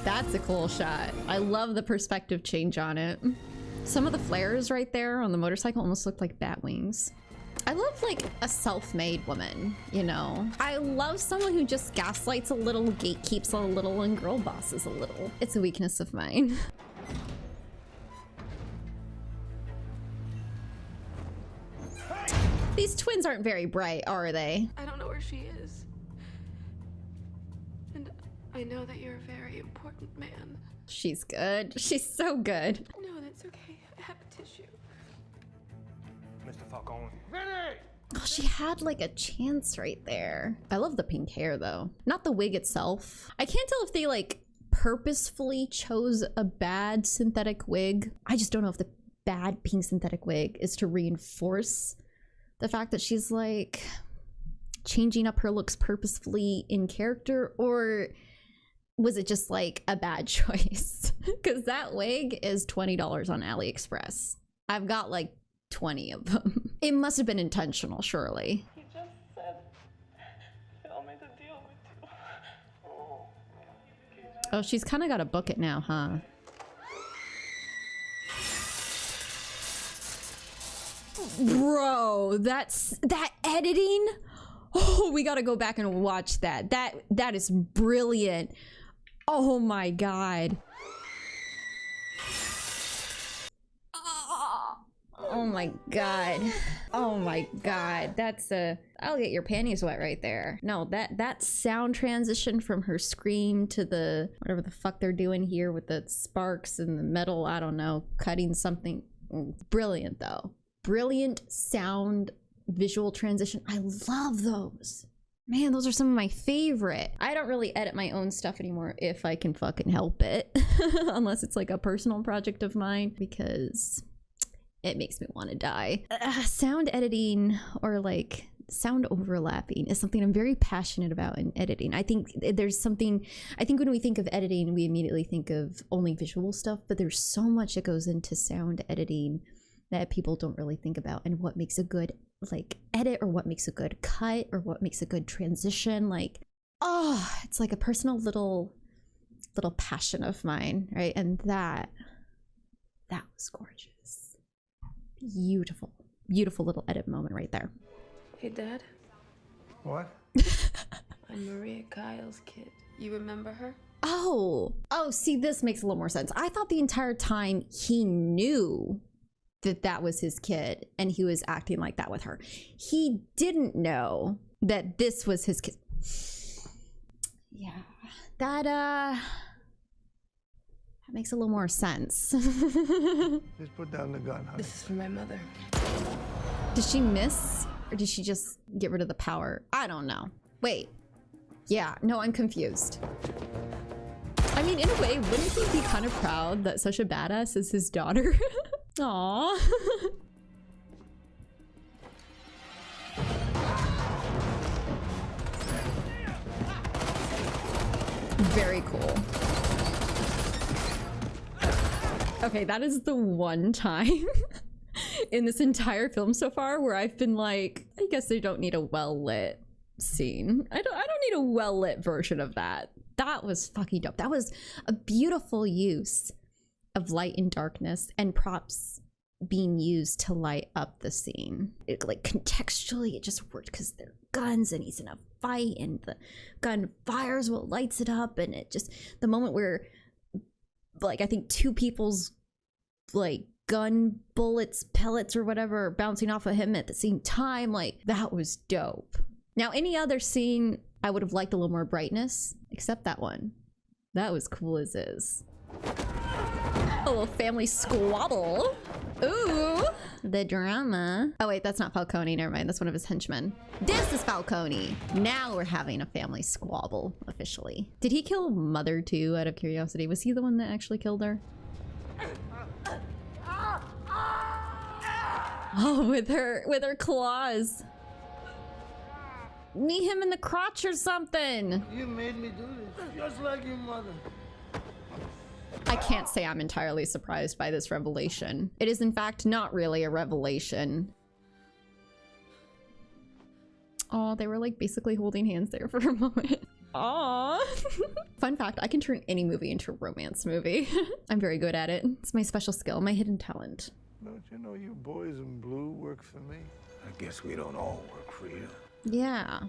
That's a cool shot. I love the perspective change on it. Some of the flares right there on the motorcycle almost look like bat wings. I love like a self-made woman, you know? I love someone who just gaslights a little, gatekeeps a little, and girl bosses a little. It's a weakness of mine. These twins aren't very bright, are they? I don't know where she is. And I know that you're a very important man. She's good. She's so good. No, that's okay. I have a tissue. Mr. Falcone. Oh, she had like a chance right there. I love the pink hair though. Not the wig itself. I can't tell if they like purposefully chose a bad synthetic wig. I just don't know if the bad pink synthetic wig is to reinforce the fact that she's like changing up her looks purposefully in character, or was it just like a bad choice? Because that wig is $20 on AliExpress. I've got like 20 of them. It must have been intentional, surely. He just said he'll make a deal with you. Oh, she's kind of got to book it now, huh? Bro, that editing. Oh, we got to go back and watch that. That is brilliant. Oh my God. Oh my God. Oh my God. That's I'll get your panties wet right there. No, that sound transition from her scream to the whatever the fuck they're doing here with the sparks and the metal, I don't know, cutting something. Brilliant though. Brilliant sound visual transition. I love those. Man, those are some of my favorite. I don't really edit my own stuff anymore if I can fucking help it. Unless it's like a personal project of mine, because it makes me want to die. Sound editing or like sound overlapping is something I'm very passionate about in editing. I think there's something, I think when we think of editing, we immediately think of only visual stuff, but there's so much that goes into sound editing that people don't really think about, and what makes a good like edit, or what makes a good cut, or what makes a good transition. Like, oh, it's like a personal little passion of mine, right? And that was gorgeous. Beautiful little edit moment right there. Hey, Dad. What? I'm Maria Kyle's kid. You remember her? Oh, see, this makes a little more sense. I thought the entire time he knew that was his kid and he was acting like that with her. He didn't know that this was his kid. Yeah, that makes a little more sense. Just put down the gun, honey. This is for my mother. Did she miss, or did she just get rid of the power? I don't know. Wait. Yeah, no, I'm confused. I mean, in a way, wouldn't he be kind of proud that such a badass is his daughter? Aww. Very cool. Okay, that is the one time in this entire film so far where I've been like, I guess they don't need a well-lit scene. I don't need a well-lit version of that. That was fucking dope. That was a beautiful use of light and darkness and props being used to light up the scene. It, like, contextually, it just worked because they're guns and he's in a fight and the gun fires what lights it up, and it just, the moment where, like, I think two people's, like, gun bullets, pellets or whatever are bouncing off of him at the same time, like, that was dope. Now, any other scene, I would have liked a little more brightness, except that one. That was cool as is. A little family squabble. Ooh, the drama. Oh wait, that's not Falcone, never mind, that's one of his henchmen. This is Falcone. Now we're having a family squabble, officially. Did he kill Mother too, out of curiosity? Was he the one that actually killed her? Oh, with her claws. Knee him in the crotch or something. You made me do this, just like your mother. I can't say I'm entirely surprised by this revelation. It is in fact not really a revelation. Oh, they were like basically holding hands there for a moment. Aw. Fun fact, I can turn any movie into a romance movie. I'm very good at it. It's my special skill, my hidden talent. Don't you know you boys in blue work for me? I guess we don't all work for you. Yeah.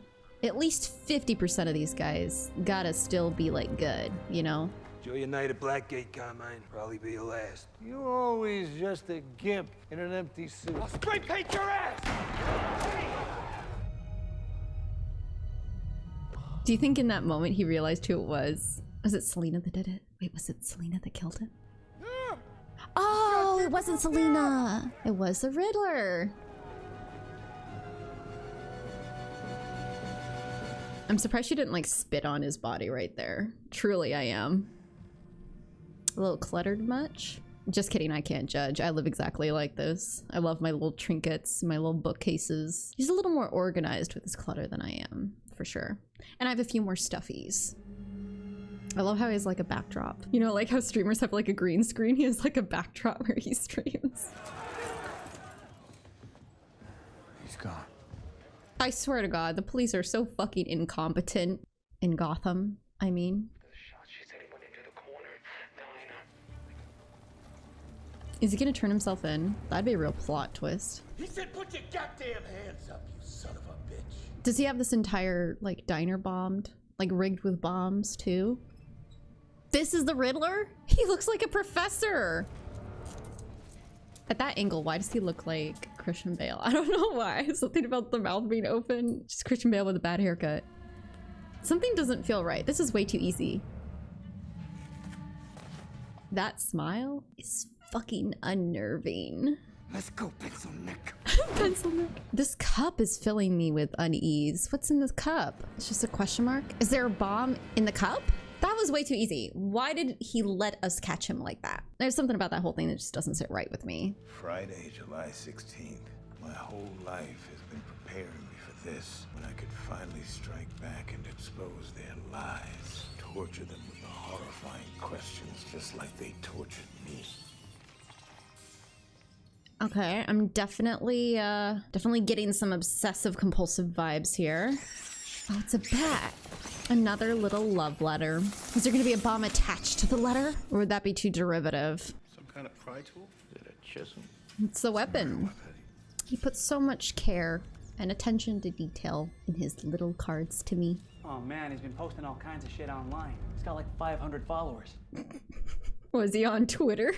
At least 50% of these guys gotta still be like good, you know? Enjoy your night at Blackgate, Carmine. Probably be your last. You're always just a gimp in an empty suit. I'll spray paint your ass! Do you think in that moment he realized who it was? Was it Selena that did it? Wait, was it Selena that killed him? Oh, it wasn't Selena. It was the Riddler. I'm surprised she didn't like spit on his body right there. Truly, I am. A little cluttered much? Just kidding, I can't judge. I live exactly like this. I love my little trinkets, my little bookcases. He's a little more organized with his clutter than I am, for sure. And I have a few more stuffies. I love how he has like a backdrop. You know, like how streamers have like a green screen? He has like a backdrop where he streams. He's gone. I swear to God, the police are so fucking incompetent in Gotham, I mean. Is he gonna turn himself in? That'd be a real plot twist. He said, put your goddamn hands up, you son of a bitch. Does he have this entire, like, diner bombed? Like, rigged with bombs, too? This is the Riddler? He looks like a professor! At that angle, why does he look like Christian Bale? I don't know why. Something about the mouth being open. Just Christian Bale with a bad haircut. Something doesn't feel right. This is way too easy. That smile is fucking unnerving. Let's go, pencil neck. Pencil neck. This cup is filling me with unease. What's in this cup? It's just a question mark. Is there a bomb in the cup? That was way too easy. Why did he let us catch him like that? There's something about that whole thing that just doesn't sit right with me. Friday, July 16th. My whole life has been preparing me for this, when I could finally strike back and expose their lies. Torture them with the horrifying questions just like they tortured me. Okay, I'm definitely getting some obsessive compulsive vibes here. Oh, it's a bat. Another little love letter. Is there gonna be a bomb attached to the letter? Or would that be too derivative? Some kind of pry tool? Is it a chisel? It's the weapon. He puts so much care and attention to detail in his little cards to me. Oh man, he's been posting all kinds of shit online. He's got like 500 followers. Was he on Twitter?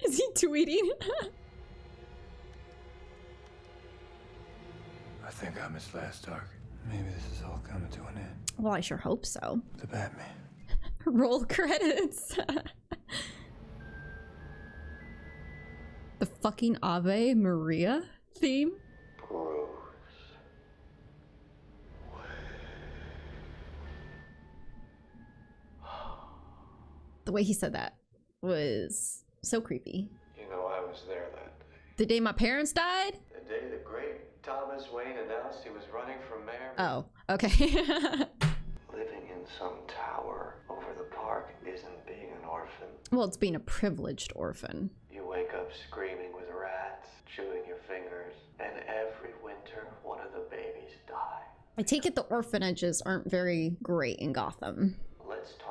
Is he tweeting? I think I'm his last target. Maybe this is all coming to an end. Well, I sure hope so. The Batman. Roll credits. The fucking Ave Maria theme. The way he said that was so creepy. You know, I was there that day. The day my parents died? The day the great Thomas Wayne announced he was running for mayor. Oh, okay. Living in some tower over the park isn't being an orphan. Well, it's being a privileged orphan. You wake up screaming with rats, chewing your fingers, and every winter one of the babies die. I take it the orphanages aren't very great in Gotham. Let's talk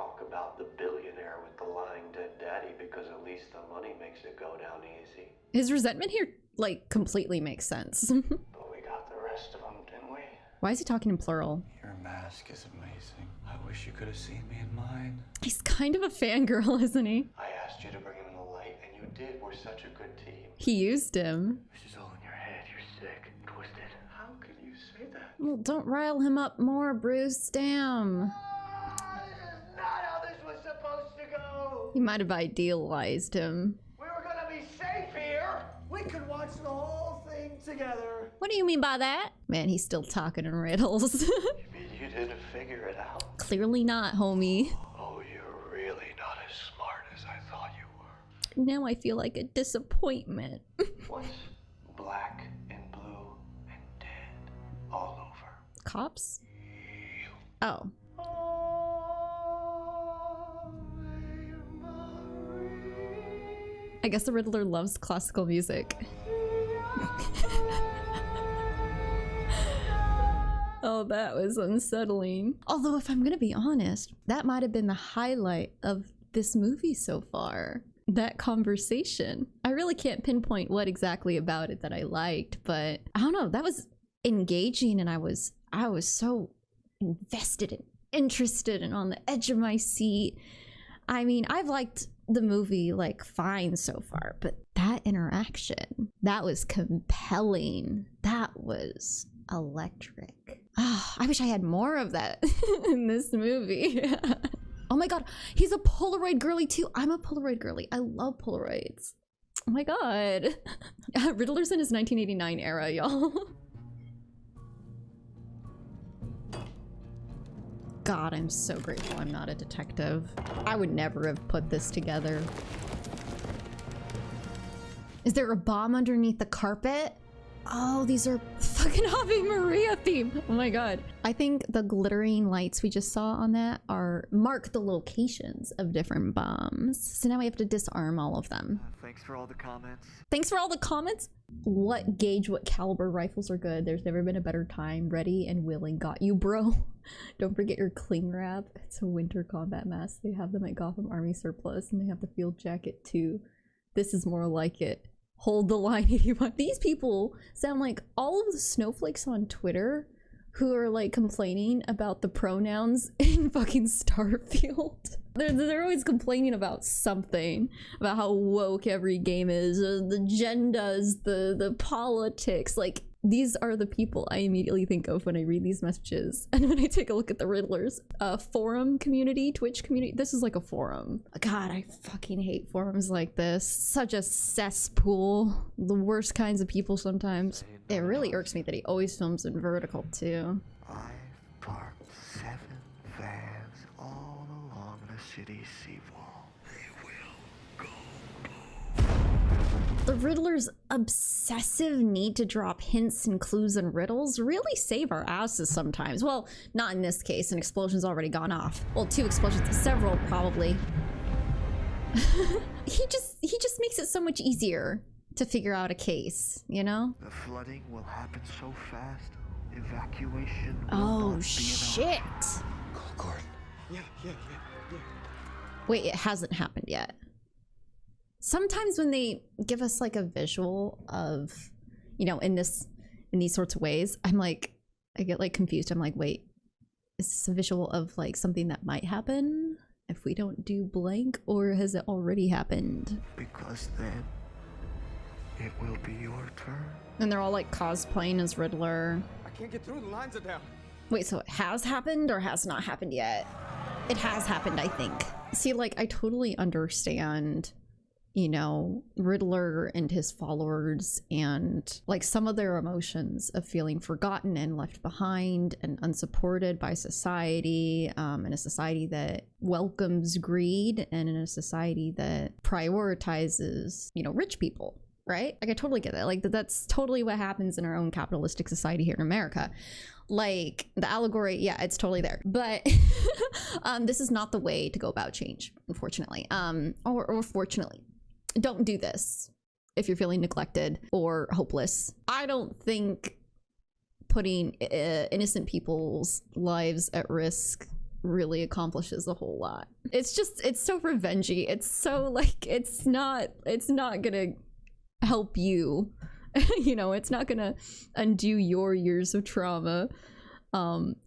dead daddy because at least the money makes it go down easy. His resentment here, like, completely makes sense. But we got the rest of them, didn't we? Why is he talking in plural? Your mask is amazing. I wish you could have seen me in mine. He's kind of a fangirl, isn't he? I asked you to bring him in the light, and you did. We're such a good team. He used him. This is all in your head. You're sick, twisted. How could you say that? Well, don't rile him up more, Bruce. Damn. Not how this was supposed to go. You might have idealized him. We were gonna be safe here. We could watch the whole thing together. What do you mean by that? Man, he's still talking in riddles. You mean you didn't figure it out? Clearly not, homie. Oh, you're really not as smart as I thought you were. Now I feel like a disappointment. What's black and blue and dead all over? Cops? Oh. I guess the Riddler loves classical music. Oh, that was unsettling. Although, if I'm gonna be honest, that might have been the highlight of this movie so far. That conversation. I really can't pinpoint what exactly about it that I liked, but I don't know, that was engaging, and I was so invested and interested and on the edge of my seat. I mean, I've liked the movie like fine so far, but that interaction, that was compelling. That was electric. Oh, I wish I had more of that in this movie. Oh my god, he's a Polaroid girly too. I'm a Polaroid girly. I love Polaroids. Oh my god. Riddler's in his 1989 era, y'all. God, I'm so grateful I'm not a detective. I would never have put this together. Is there a bomb underneath the carpet? Oh, these are fucking Ave Maria theme. Oh my god. I think the glittering lights we just saw on that mark the locations of different bombs. So now we have to disarm all of them. Thanks for all the comments. Thanks for all the comments? What gauge, what caliber rifles are good? There's never been a better time. Ready and willing. Got you, bro. Don't forget your cling wrap. It's a winter combat mask. They have them at Gotham Army Surplus, and they have the field jacket too. This is more like it. Hold the line 81. These people sound like all of the snowflakes on Twitter who are like complaining about the pronouns in fucking Starfield. They're always complaining about something, about how woke every game is, the agendas, the politics. Like, these are the people I immediately think of when I read these messages. And when I take a look at the Riddlers forum community, Twitch community, this is like a forum. God, I fucking hate forums like this. Such a cesspool. The worst kinds of people sometimes. It really irks me that he always films in vertical too. I've parked 7 vans all along the city's seawall. They will go. The Riddler's obsessive need to drop hints and clues and riddles really save our asses sometimes. Well, not in this case. An explosion's already gone off. Well, 2 explosions, several probably. He just makes it so much easier to figure out a case, you know? The flooding will happen so fast. Evacuation will Oh not be shit! Call Gordon. Yeah. Wait, it hasn't happened yet. Sometimes when they give us like a visual of, you know, in these sorts of ways, I'm like, I get like confused. I'm like, wait, is this a visual of like something that might happen if we don't do blank, or has it already happened? Because then it will be your turn. And they're all like cosplaying as Riddler. I can't get through, the lines are down. Wait, so it has happened or has not happened yet? It has happened, I think. See, like, I totally understand, you know, Riddler and his followers and like some of their emotions of feeling forgotten and left behind and unsupported by society, in a society that welcomes greed and in a society that prioritizes, you know, rich people. Right? Like, I totally get that. Like, that's totally what happens in our own capitalistic society here in America. Like, the allegory, yeah, it's totally there. But this is not the way to go about change, unfortunately. Or fortunately. Don't do this if you're feeling neglected or hopeless. I don't think putting innocent people's lives at risk really accomplishes a whole lot. It's so revengey. It's so like, it's not gonna help you. You know, it's not gonna undo your years of trauma.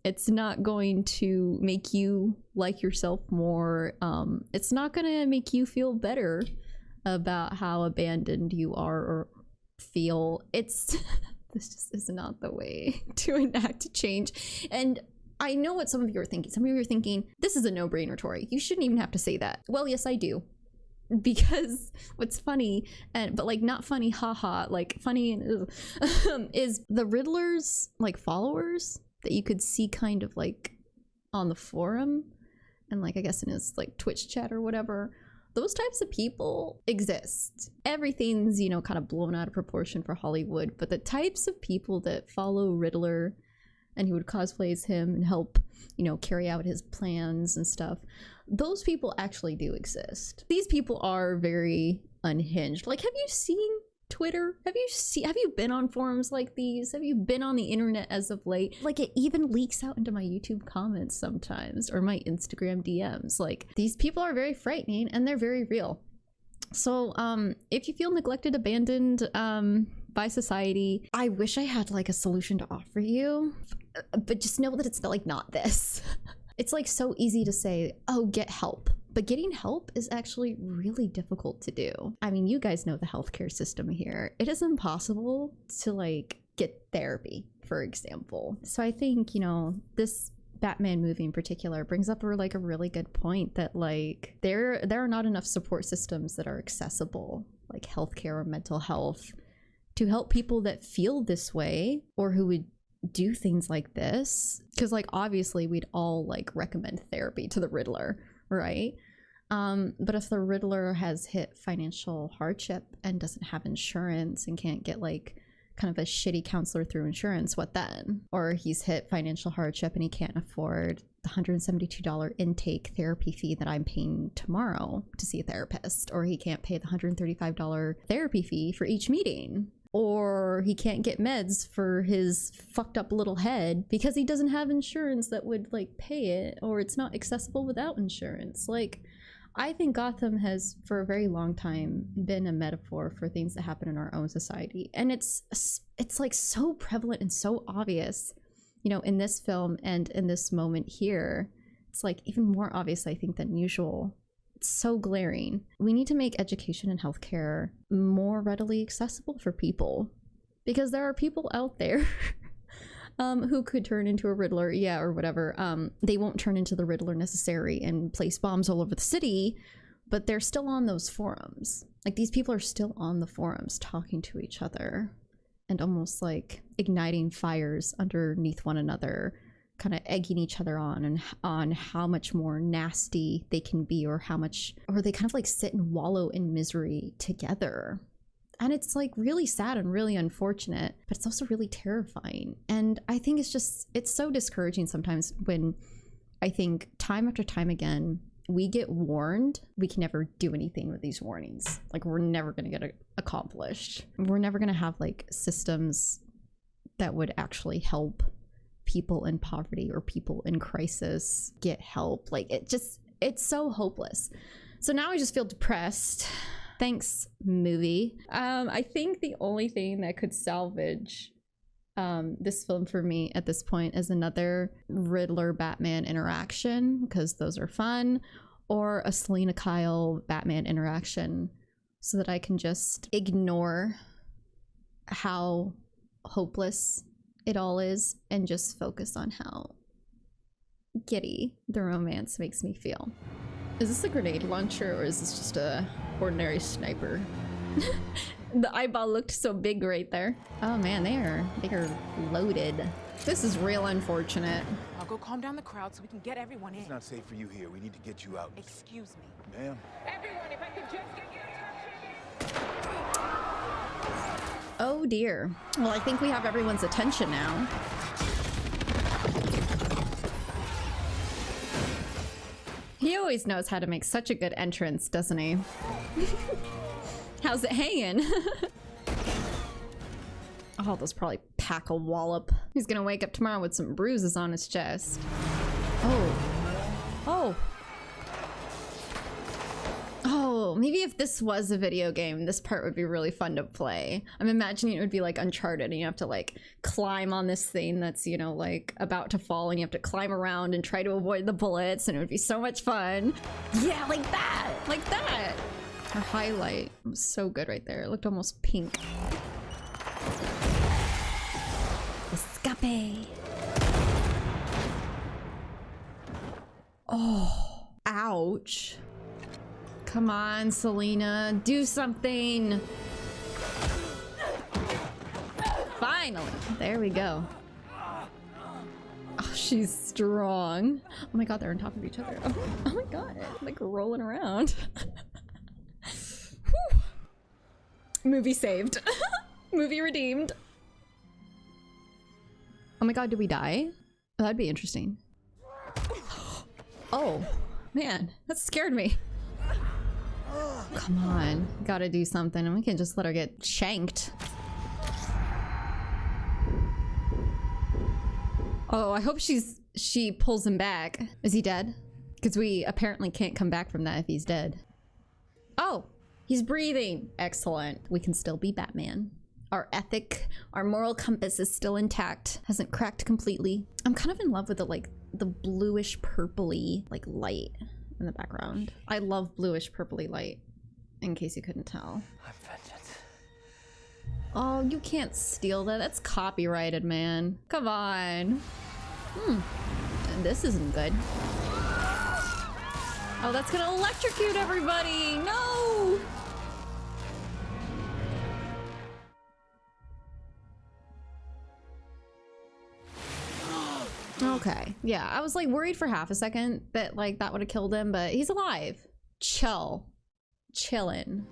It's not going to make you like yourself more. It's not gonna make you feel better about how abandoned you are or feel. This just is not the way to enact change. And I know what some of you are thinking. Some of you are thinking, this is a no-brainer, Tori. You shouldn't even have to say that. Well, yes, I do. Because what's funny, but like not funny, haha, like funny is the Riddler's like followers that you could see kind of like on the forum and like I guess in his like Twitch chat or whatever. Those types of people exist. Everything's, you know, kind of blown out of proportion for Hollywood, but the types of people that follow Riddler and who would cosplay as him and help, you know, carry out his plans and stuff, those people actually do exist. These people are very unhinged. Like, have you seen Twitter? Have you been on forums like these? Have you been on the internet as of late? Like, it even leaks out into my YouTube comments sometimes, or my Instagram DMs. Like, these people are very frightening and they're very real. So if you feel neglected, abandoned by society, I wish I had like a solution to offer you, but just know that it's not this. It's like so easy to say, oh, get help. But getting help is actually really difficult to do. I mean, you guys know the healthcare system here. It is impossible to like get therapy, for example. So I think, you know, this Batman movie in particular brings up a really good point that like there are not enough support systems that are accessible, like healthcare or mental health, to help people that feel this way or who would do things like this. Because like obviously we'd all like recommend therapy to the Riddler, right? But if the Riddler has hit financial hardship and doesn't have insurance and can't get like kind of a shitty counselor through insurance, what then? Or he's hit financial hardship and he can't afford the $172 intake therapy fee that I'm paying tomorrow to see a therapist, or he can't pay the $135 therapy fee for each meeting, or he can't get meds for his fucked up little head because he doesn't have insurance that would like pay it, or it's not accessible without insurance. Like, I think Gotham has for a very long time been a metaphor for things that happen in our own society, and it's like so prevalent and so obvious, you know, in this film and in this moment here. It's like even more obvious, I think, than usual. It's so glaring. We need to make education and healthcare more readily accessible for people, because there are people out there who could turn into a Riddler, yeah, or whatever. They won't turn into the Riddler necessarily and place bombs all over the city, but they're still on those forums. Like, these people are still on the forums talking to each other and almost like igniting fires underneath one another, kind of egging each other on and on how much more nasty they can be, or they kind of like sit and wallow in misery together. And it's like really sad and really unfortunate, but it's also really terrifying. And I think it's so discouraging sometimes when I think time after time again, we get warned, we can never do anything with these warnings. Like, we're never going to get it accomplished. We're never going to have like systems that would actually help people in poverty or people in crisis get help. Like, it's so hopeless. So now I just feel depressed. Thanks, movie. I think the only thing that could salvage this film for me at this point is another Riddler Batman interaction, because those are fun, or a Selena Kyle Batman interaction, so that I can just ignore how hopeless it all is and just focus on how giddy the romance makes me feel. Is this a grenade launcher, or is this just a ordinary sniper? The eyeball looked so big right there. Oh man, they are loaded. This is real unfortunate. I'll go calm down the crowd so we can get everyone in. It's not safe for you here. We need to get you out. Excuse me. Ma'am. Everyone, if I could just get your attention. Oh dear. Well, I think we have everyone's attention now. He always knows how to make such a good entrance, doesn't he? How's it hanging? Oh, those probably pack a wallop. He's gonna wake up tomorrow with some bruises on his chest. Oh. Oh. Oh, maybe if this was a video game, this part would be really fun to play. I'm imagining it would be like Uncharted and you have to like climb on this thing that's, you know, like about to fall and you have to climb around and try to avoid the bullets and it would be so much fun. Yeah, like that, like that. Her highlight was so good right there. It looked almost pink. Escape. Oh, ouch. Come on, Selena, do something. Finally, there we go. Oh, she's strong. Oh my god, they're on top of each other. Oh my god, like rolling around. Movie saved. Movie redeemed. Oh my god, did we die? Oh, that'd be interesting. Oh, man, that scared me. Come on, gotta do something and we can't just let her get shanked. Oh, I hope she pulls him back. Is he dead? Because we apparently can't come back from that if he's dead. Oh, he's breathing. Excellent. We can still be Batman. Our ethic, our moral compass is still intact. Hasn't cracked completely. I'm kind of in love with the bluish purpley like light in the background. I love bluish purpley light, in case you couldn't tell. I'm Vincent. Oh, you can't steal that. That's copyrighted, man. Come on. This isn't good. Oh, that's gonna electrocute everybody. No! Okay, yeah, I was like worried for half a second that like that would have killed him, but he's alive. Chillin'.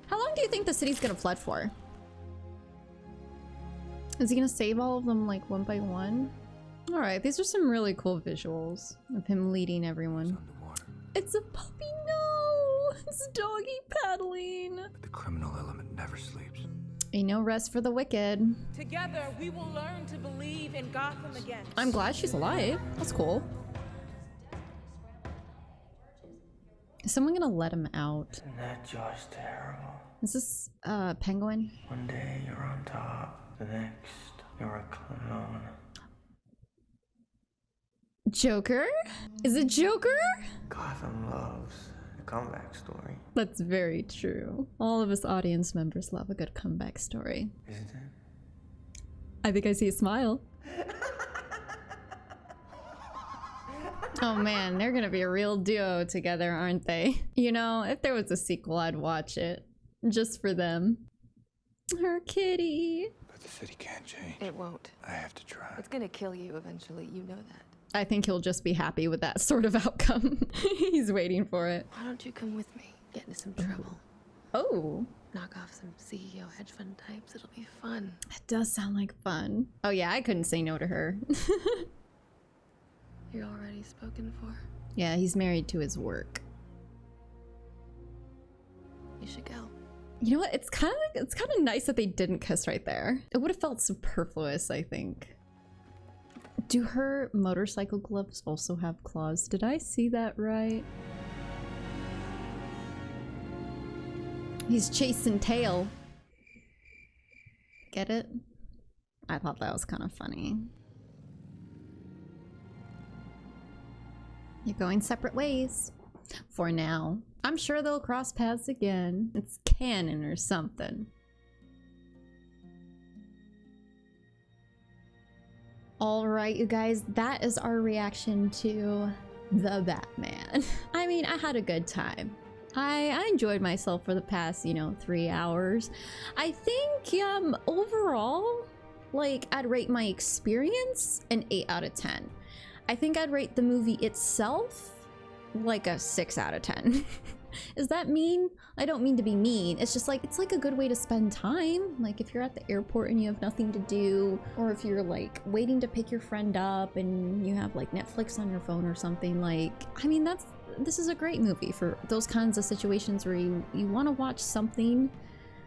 How long do you think the city's gonna flood for? Is he gonna save all of them like one by one? All right, these are some really cool visuals of him leading everyone. It's a puppy, no! It's doggy paddling. But the criminal element never sleeps. Ain't no rest for the wicked. Together, we will learn to believe in Gotham again. I'm glad she's alive. That's cool. Is someone gonna let him out? Isn't that just terrible? Is this Penguin? One day you're on top, the next you're a clown. Joker? Is it Joker? Gotham loves a comeback story. That's very true. All of us audience members love a good comeback story. Isn't it? I think I see a smile. Oh man, they're gonna be a real duo together, aren't they? You know, if there was a sequel, I'd watch it. Just for them. Her kitty. But the city can't change. It won't. I have to try. It's gonna kill you eventually, you know that. I think he'll just be happy with that sort of outcome. He's waiting for it. Why don't you come with me? Get into some trouble. Oh. Knock off some CEO hedge fund types. It'll be fun. That does sound like fun. Oh yeah, I couldn't say no to her. You're already spoken for. Yeah, he's married to his work. You should go. You know what? It's kind of nice that they didn't kiss right there. It would have felt superfluous, I think. Do her motorcycle gloves also have claws? Did I see that right? He's chasing tail. Get it? I thought that was kind of funny. You're going separate ways. For now. I'm sure they'll cross paths again. It's canon or something. All right, you guys, that is our reaction to The Batman. I mean, I had a good time. I enjoyed myself for the past, 3 hours. I think, overall, like, I'd rate my experience an 8 out of 10. I think I'd rate the movie itself like a 6 out of 10. Is that mean? I don't mean to be mean. It's just like, it's like a good way to spend time. Like if you're at the airport and you have nothing to do, or if you're like waiting to pick your friend up and you have like Netflix on your phone or something, like, I mean, this is a great movie for those kinds of situations where you want to watch something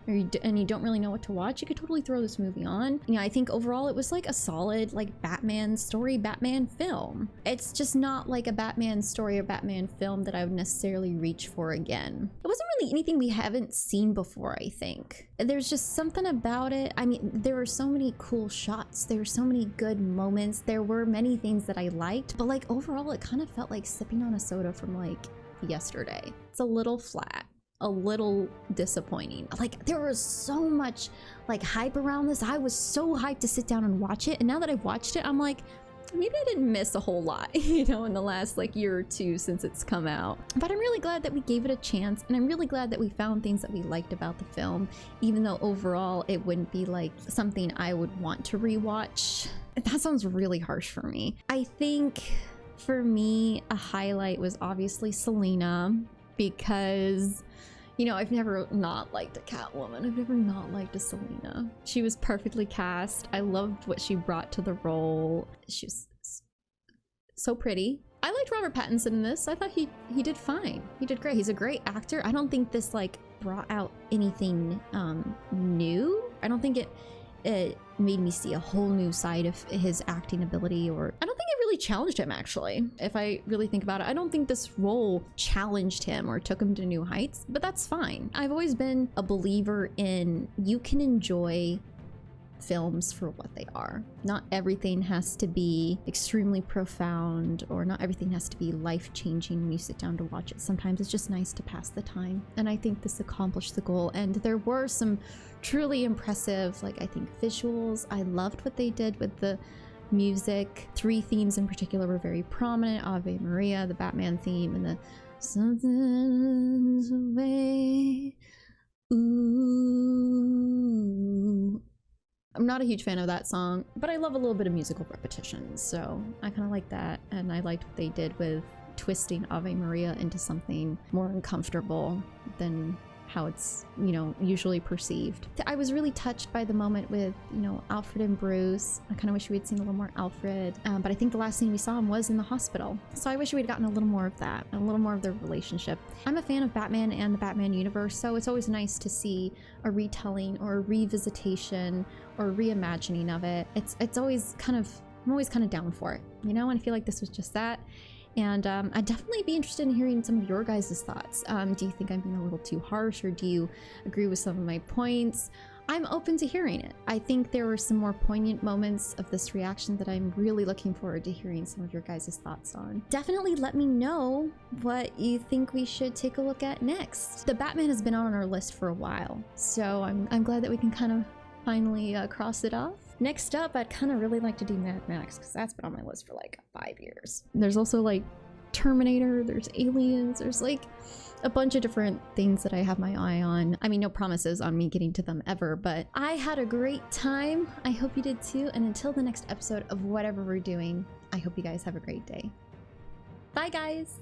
and you don't really know what to watch, you could totally throw this movie on. You know, I think overall it was like a solid like Batman story, Batman film. It's just not like a Batman story or Batman film that I would necessarily reach for again. It wasn't really anything we haven't seen before, I think. There's just something about it. I mean, there were so many cool shots. There were so many good moments. There were many things that I liked, but like overall it kind of felt like sipping on a soda from like yesterday. It's a little flat, a little disappointing. Like there was so much like hype around this. I was so hyped to sit down and watch it, and now that I've watched it, I'm like, maybe I didn't miss a whole lot, you know, in the last like year or two since it's come out. But I'm really glad that we gave it a chance, and I'm really glad that we found things that we liked about the film, even though overall it wouldn't be like something I would want to rewatch. That sounds really harsh for me. I think for me, a highlight was obviously Selena, because you know, I've never not liked a Catwoman. I've never not liked a Selena. She was perfectly cast. I loved what she brought to the role. She was so pretty. I liked Robert Pattinson in this. I thought he did fine. He did great. He's a great actor. I don't think this like brought out anything new. I don't think it made me see a whole new side of his acting ability, or I don't think it really challenged him, actually. If I really think about it, I don't think this role challenged him or took him to new heights, but that's fine. I've always been a believer in you can enjoy films for what they are. Not everything has to be extremely profound, or not everything has to be life-changing when you sit down to watch it. Sometimes it's just nice to pass the time, and I think this accomplished the goal. And there were some truly impressive, like, I think visuals. I loved what they did with the music. 3 themes in particular were very prominent: Ave Maria, the Batman theme, and the Something's Away. Ooh. I'm not a huge fan of that song, but I love a little bit of musical repetition, so I kind of like that. And I liked what they did with twisting Ave Maria into something more uncomfortable than how it's, you know, usually perceived. I was really touched by the moment with, you know, Alfred and Bruce. I kind of wish we had seen a little more Alfred, but I think the last scene we saw him was in the hospital. So I wish we'd gotten a little more of that, a little more of their relationship. I'm a fan of Batman and the Batman universe, so it's always nice to see a retelling or a revisitation or a reimagining of it. It's always kind of, I'm always kind of down for it, you know, and I feel like this was just that. And I'd definitely be interested in hearing some of your guys' thoughts. Do you think I'm being a little too harsh, or do you agree with some of my points? I'm open to hearing it. I think there were some more poignant moments of this reaction that I'm really looking forward to hearing some of your guys' thoughts on. Definitely let me know what you think we should take a look at next. The Batman has been on our list for a while, so I'm glad that we can kind of finally cross it off. Next up, I'd kind of really like to do Mad Max, because that's been on my list for like 5 years. There's also like Terminator, there's Aliens, there's like a bunch of different things that I have my eye on. I mean, no promises on me getting to them ever, but I had a great time. I hope you did too. And until the next episode of whatever we're doing, I hope you guys have a great day. Bye, guys.